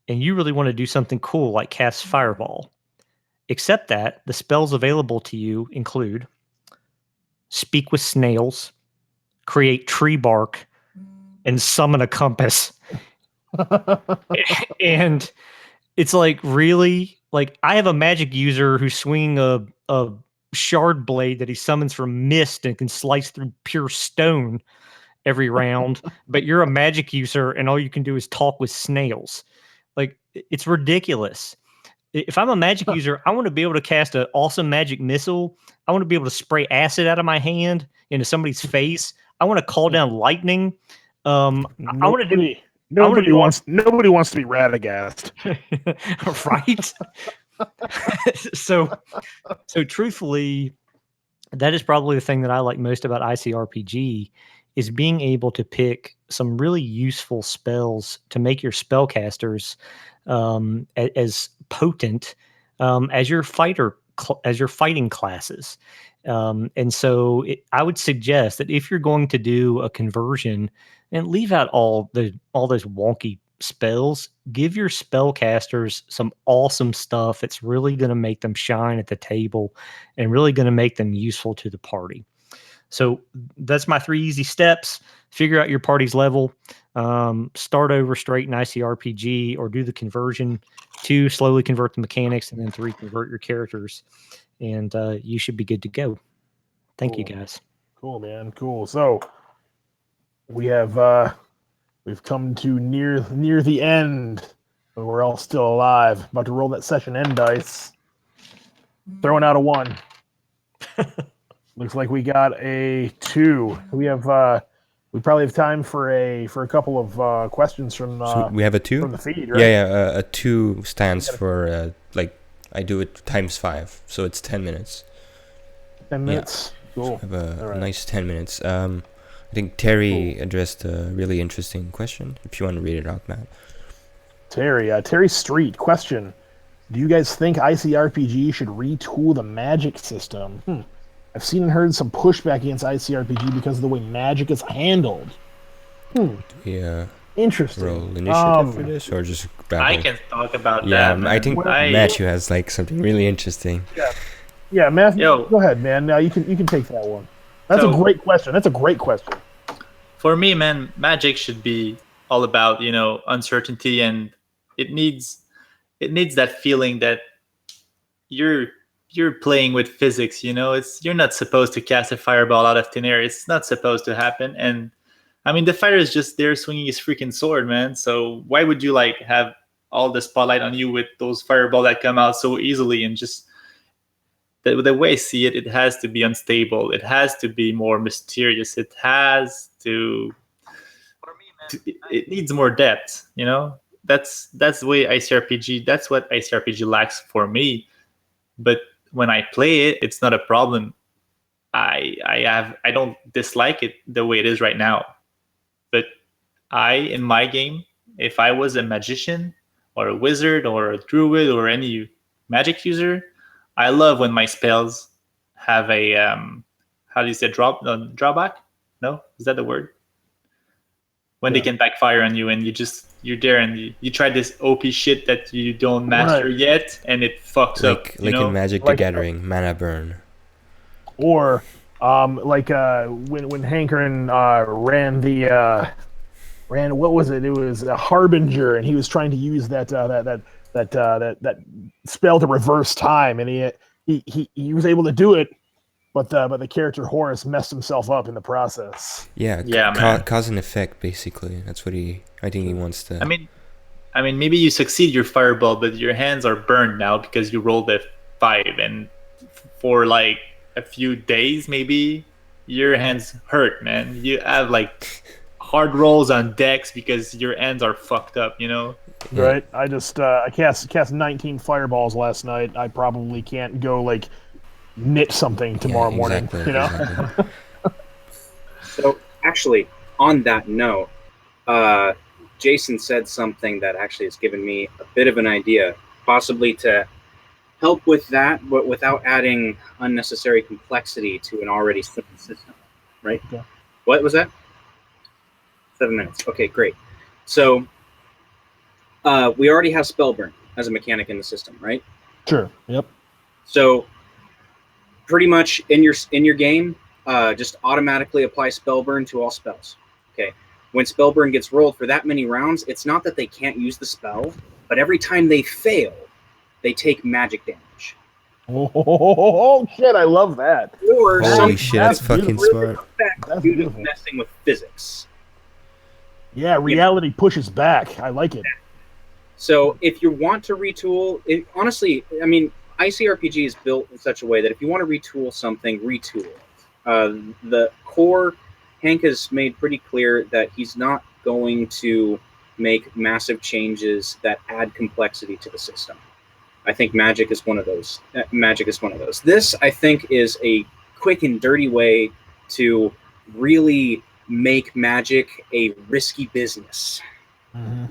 Speaker 5: and you really want to do something cool like cast Fireball. Except that the spells available to you include Speak with Snails, Create Tree Bark, and Summon a Compass. And it's like, really? Like, I have a magic user who's swinging a shard blade that he summons from mist and can slice through pure stone every round, but you're a magic user and all you can do is talk with snails. Like, it's ridiculous. If I'm a magic user, I want to be able to cast an awesome magic missile. I want to be able to spray acid out of my hand into somebody's face. I want to call down lightning. I want to do.
Speaker 3: Nobody wants to be Radagast.
Speaker 5: Right. So truthfully, that is probably the thing that I like most about ICRPG is being able to pick some really useful spells to make your spellcasters as potent as your fighting classes. And so I would suggest that if you're going to do a conversion and leave out all those wonky spells, give your spellcasters some awesome stuff that's really going to make them shine at the table and really going to make them useful to the party. So that's my 3 easy steps. Figure out your party's level, start over straight in ICRPG, or do the conversion. 2, slowly convert the mechanics, and then 3, convert your characters. And you should be good to go. Thank you, guys.
Speaker 3: Cool, man. Cool. So we have we've come to near the end, but we're all still alive. About to roll that session end dice. Throwing out a 1. Looks like we got a 2. We have we probably have time for a couple of questions from
Speaker 1: so we have a 2
Speaker 3: from the feed, right?
Speaker 1: Yeah, a 2 stands for I do it times 5, so it's 10 minutes.
Speaker 3: 10 minutes.
Speaker 1: Yeah.
Speaker 3: Cool.
Speaker 1: So I have
Speaker 3: All right.
Speaker 1: nice 10 minutes. I think Terry addressed a really interesting question. If you want to read it out, Matt.
Speaker 3: Terry Street question: do you guys think ICRPG should retool the magic system? I've seen and heard some pushback against ICRPG because of the way magic is handled.
Speaker 1: Yeah.
Speaker 3: Interesting.
Speaker 1: Roll initiative for this, or just babble?
Speaker 2: I can talk about
Speaker 1: Yeah,
Speaker 2: that.
Speaker 1: I think
Speaker 2: man.
Speaker 1: Matthew has like something really interesting.
Speaker 3: Yeah, Matthew,
Speaker 2: Yo.
Speaker 3: go ahead, man. You can take that one. That's
Speaker 2: So-
Speaker 3: a great question. That's a great question.
Speaker 2: For me, man, magic should be all about, uncertainty, and it needs that feeling that you're playing with physics. You're not supposed to cast a fireball out of thin air. It's not supposed to happen. And I mean, the fighter is just there swinging his freaking sword, man. So why would you have all the spotlight on you with those fireballs that come out so easily? And just the way I see it, it has to be unstable. It has to be more mysterious. It has to. It needs more depth. That's the way ICRPG. That's what ICRPG lacks for me. But when I play it, it's not a problem. I don't dislike it the way it is right now. But in my game, if I was a magician or a wizard or a druid or any magic user, I love when my spells have a how do you say drawback? No, is that the word? When they can backfire on you and you're there and you try this OP shit that you don't master yet and it fucks up.
Speaker 1: Like in Magic the Gathering, mana burn.
Speaker 3: Or when Hankerin ran what was it? It was a Harbinger, and he was trying to use that spell to reverse time, and he was able to do it, but the character Horus messed himself up in the process.
Speaker 1: Yeah, cause and effect, basically. That's what I think he wants to.
Speaker 2: I mean, maybe you succeed your fireball, but your hands are burned now because you rolled a 5, and for a few days, maybe your hands hurt, man. You have hard rolls on decks because your hands are fucked up,
Speaker 3: Right. I just I cast 19 fireballs last night. I probably can't go knit something tomorrow morning.
Speaker 1: Exactly.
Speaker 4: So actually, on that note, Jason said something that actually has given me a bit of an idea, possibly to help with that, but without adding unnecessary complexity to an already simple system. Right?
Speaker 3: Yeah.
Speaker 4: What was that? 7 minutes. Okay, great. So we already have Spellburn as a mechanic in the system, right?
Speaker 3: Sure. Yep.
Speaker 4: So pretty much in your game, just automatically apply Spellburn to all spells. Okay. When Spellburn gets rolled for that many rounds, it's not that they can't use the spell, but every time they fail, they take magic damage.
Speaker 3: Oh shit! I love that.
Speaker 4: Or
Speaker 1: Holy shit, that's fucking smart.
Speaker 3: That's
Speaker 4: due to
Speaker 3: beautiful.
Speaker 4: messing with physics.
Speaker 3: Yeah, reality pushes back. I like it.
Speaker 4: So if you want to retool, honestly, I mean, ICRPG is built in such a way that if you want to retool something, retool it. The core, Hank has made pretty clear that he's not going to make massive changes that add complexity to the system. I think Magic is one of those. This, I think, is a quick and dirty way to really make Magic a risky business.
Speaker 3: Mm-hmm.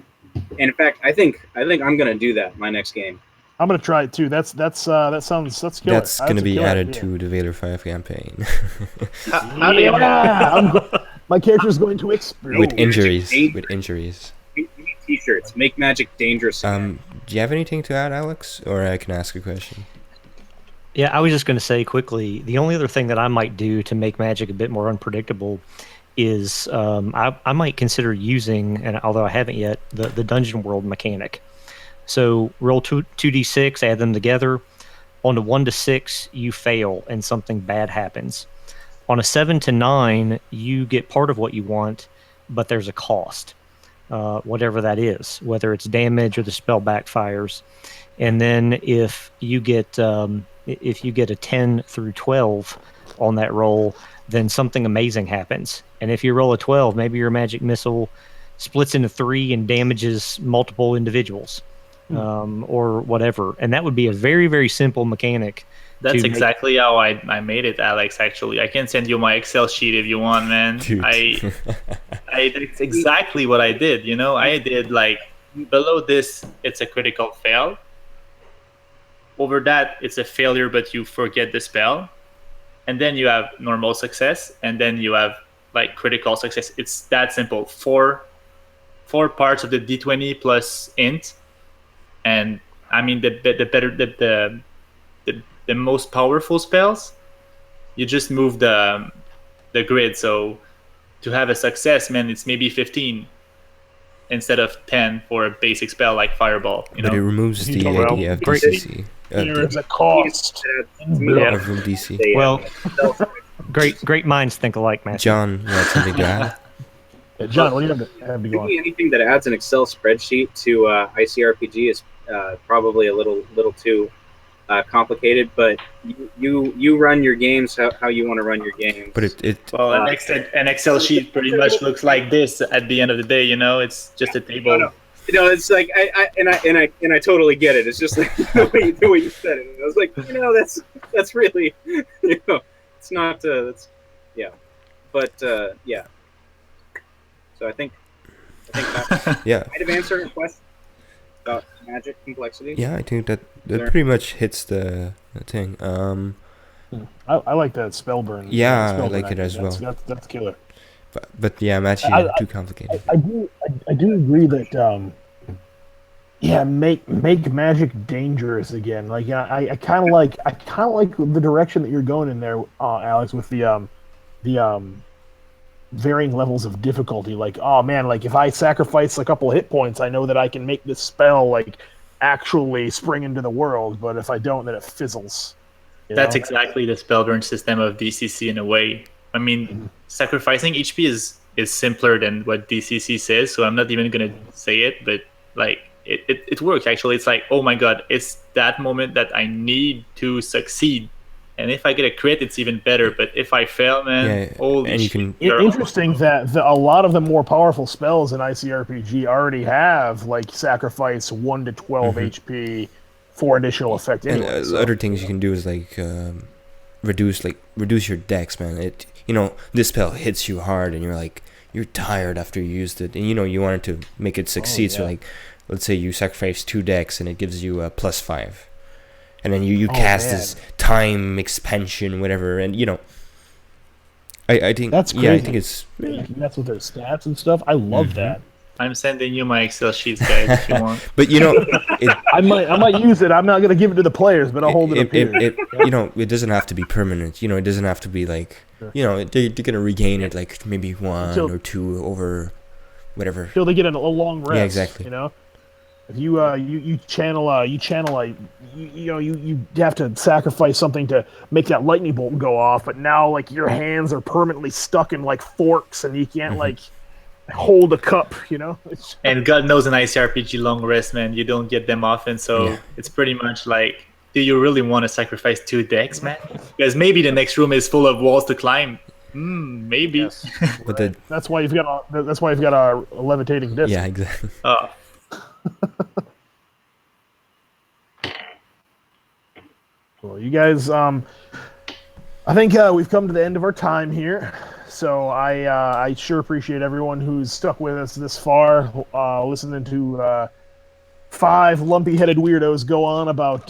Speaker 4: And in fact, I think I'm going to do that my next game.
Speaker 3: I'm gonna try it too. That sounds killer.
Speaker 1: That's gonna be added to the Vader 5 campaign.
Speaker 2: How do you
Speaker 3: my character's going to explode.
Speaker 1: With injuries.
Speaker 4: T-shirts. Make Magic dangerous.
Speaker 1: Do you have anything to add, Alex? Or I can ask a question.
Speaker 5: Yeah, I was just going to say quickly, the only other thing that I might do to make Magic a bit more unpredictable is I might consider using, and although I haven't yet, the Dungeon World mechanic. So roll 2d6, add them together. On a 1 to 6, you fail and something bad happens. On a 7 to 9, you get part of what you want, but there's a cost, whatever that is, whether it's damage or the spell backfires. And then if you get a 10 through 12 on that roll, then something amazing happens. And if you roll a 12, maybe your magic missile splits into 3 and damages multiple individuals, or whatever. And that would be a very, very simple mechanic.
Speaker 2: That's exactly how I made it, Alex. Actually, I can send you my Excel sheet if you want, man.
Speaker 1: Dude.
Speaker 2: That's exactly what I did. You know, I did like below this, it's a critical fail. Over that, it's a failure, but you forget the spell. And then you have normal success, and then you have like critical success. It's that simple. Four parts of the D20 plus int, and I mean the most powerful spells, you just move the grid. So to have a success, man, it's maybe 15 instead of 10 for a basic spell like Fireball. You know?
Speaker 1: But it removes the idea of DCC.
Speaker 3: There is a cost.
Speaker 1: Of room DC.
Speaker 5: Well, great minds think alike, man.
Speaker 1: John, you had something to add?
Speaker 3: Yeah, John, what do you have to go on?
Speaker 4: Anything that adds an Excel spreadsheet to ICRPG is probably a little too complicated, but you run your games how you want to run your games.
Speaker 1: But
Speaker 2: an Excel sheet pretty much looks like this at the end of the day. You know, it's just a table.
Speaker 4: No. You know, it's like I totally get it. It's just like the way you said it. I was like, that's really, it's not yeah, but yeah. So I think that
Speaker 1: yeah.
Speaker 4: might have answered your question about magic complexity.
Speaker 1: Yeah, I think that pretty much hits the thing.
Speaker 3: I like that spell burn.
Speaker 1: Yeah, I like it as well.
Speaker 3: That's killer.
Speaker 1: But yeah, matching too complicated.
Speaker 3: I do agree that make magic dangerous again. Like I kind of like the direction that you're going in there, Alex, with the varying levels of difficulty. Like, oh man, like if I sacrifice a couple hit points, I know that I can make this spell like actually spring into the world. But if I don't, then it fizzles.
Speaker 2: That's exactly the spell burn system of DCC in a way. I mean, sacrificing HP is simpler than what DCC says, so I'm not even gonna say it, but like it works actually. It's like, oh my god, it's that moment that I need to succeed, and if I get a crit, it's even better. But if I fail, man, holy shit.
Speaker 3: Interesting that a lot of the more powerful spells in ICRPG already have like sacrifice 1 to 12 HP for additional effect. Anyway,
Speaker 1: and other things you can do is like reduce your dex, man. This spell hits you hard and you're tired after you used it, and you wanted to make it succeed. So like, let's say you sacrifice 2 dex and it gives you a +5, and then you cast this time expansion, whatever, and I think
Speaker 3: that's crazy.
Speaker 1: Yeah, I think it's
Speaker 3: that's with their stats and stuff. I love that.
Speaker 2: I'm sending you my Excel sheets, guys, if you want.
Speaker 1: But
Speaker 3: I might use it. I'm not gonna give it to the players, but I'll hold it up here.
Speaker 1: It doesn't have to be permanent. It doesn't have to be like, they're gonna regain it like maybe 1 or 2 over whatever.
Speaker 3: Until they get a long rest.
Speaker 1: Yeah, exactly.
Speaker 3: If you have to sacrifice something to make that lightning bolt go off, but now like your hands are permanently stuck in like forks and you can't hold a cup, you know.
Speaker 2: And God knows an ICRPG long rest, man, you don't get them often. So
Speaker 1: Yeah.
Speaker 2: it's pretty much like, do you really want to sacrifice 2 decks, man? Because maybe the next room is full of walls to climb. Maybe.
Speaker 3: Yes.
Speaker 1: But
Speaker 3: Right. That's why you've got a levitating disc.
Speaker 1: yeah, exactly.
Speaker 2: Oh,
Speaker 3: Well, you guys, I think we've come to the end of our time here. So I sure appreciate everyone who's stuck with us this far, listening to 5 lumpy-headed weirdos go on about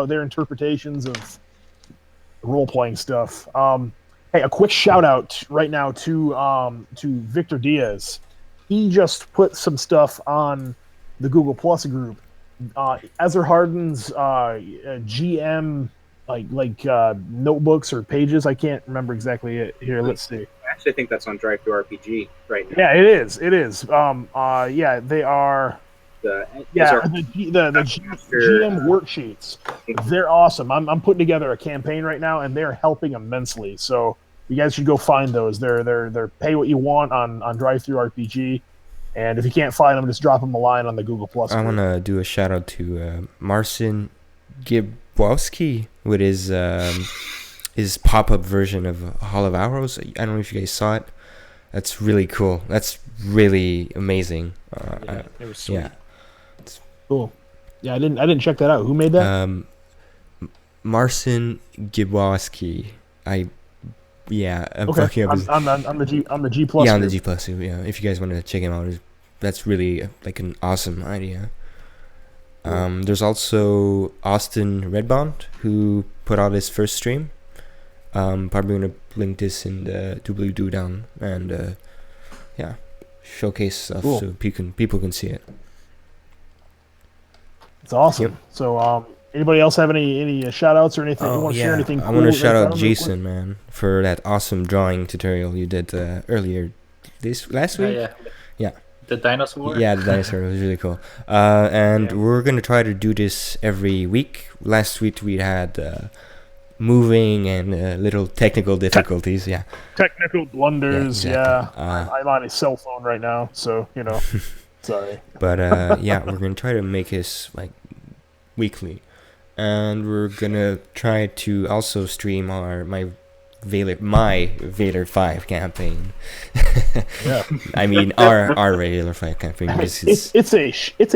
Speaker 3: their interpretations of role-playing stuff. Hey, a quick shout-out right now to Victor Diaz. He just put some stuff on the Google Plus group. Ezra Harden's GM notebooks or pages. I can't remember exactly it. Here, let's see.
Speaker 4: I actually think that's on Drive Through RPG right now.
Speaker 3: Yeah, it is. It is. Yeah, they are. The GM worksheets. They're awesome. I'm putting together a campaign right now, and they're helping immensely. So you guys should go find those. They're pay what you want on Drive Through RPG. And if you can't find them, just drop them a line on the Google Plus.
Speaker 1: I want to do a shout out to Marcin Gibowski with his pop up version of Hall of Arrows. I don't know if you guys saw it. That's really cool. That's really amazing.
Speaker 5: It was sweet.
Speaker 1: Yeah.
Speaker 3: Cool. Yeah, I didn't check that out. Who made that?
Speaker 1: Marcin Gibowski. I'm
Speaker 3: Okay.
Speaker 1: fucking up his...
Speaker 3: on the G Plus.
Speaker 1: Yeah, on the G Plus. Yeah, if you guys want to check him out, that's really like an awesome idea. There's also Austin Redbond who put out his first stream. Probably gonna link this in the doobly-doo down and showcase stuff so people can see it.
Speaker 3: It's awesome.
Speaker 1: Yep.
Speaker 3: So, anybody else have any shout outs or anything? You want to share anything?
Speaker 1: I want to shout out
Speaker 3: real
Speaker 1: Jason, man, for that awesome drawing tutorial you did earlier last week. Yeah.
Speaker 2: The dinosaur?
Speaker 1: Yeah, the dinosaur was really cool. And we're going to try to do this every week. Last week we had moving and little technical difficulties. Yeah.
Speaker 3: Technical blunders.
Speaker 1: Yeah, exactly.
Speaker 3: I'm on a cell phone right now, so, you know, sorry.
Speaker 1: But, we're going to try to make this, like, weekly. And we're going to try to also stream my Vader 5 campaign.
Speaker 3: Yeah.
Speaker 1: I mean our Vader 5 campaign.
Speaker 3: It's a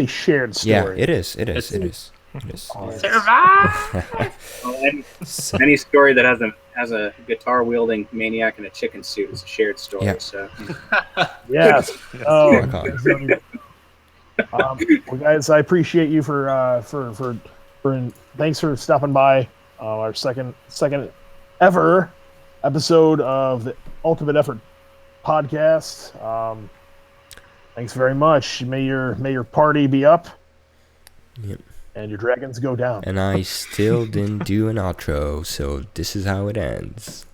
Speaker 3: shared story.
Speaker 1: Yeah, it is.
Speaker 4: Any story that has a guitar wielding maniac in a chicken suit is a shared story.
Speaker 1: Yeah.
Speaker 4: So
Speaker 3: Yes. Oh.
Speaker 1: Oh,
Speaker 3: well, guys, I appreciate you for thanks for stopping by our second ever episode of the Ultimate Effort podcast. Thanks very much. May your party be up.
Speaker 1: Yep.
Speaker 3: And your dragons go down.
Speaker 1: And I still didn't do an outro, so this is how it ends.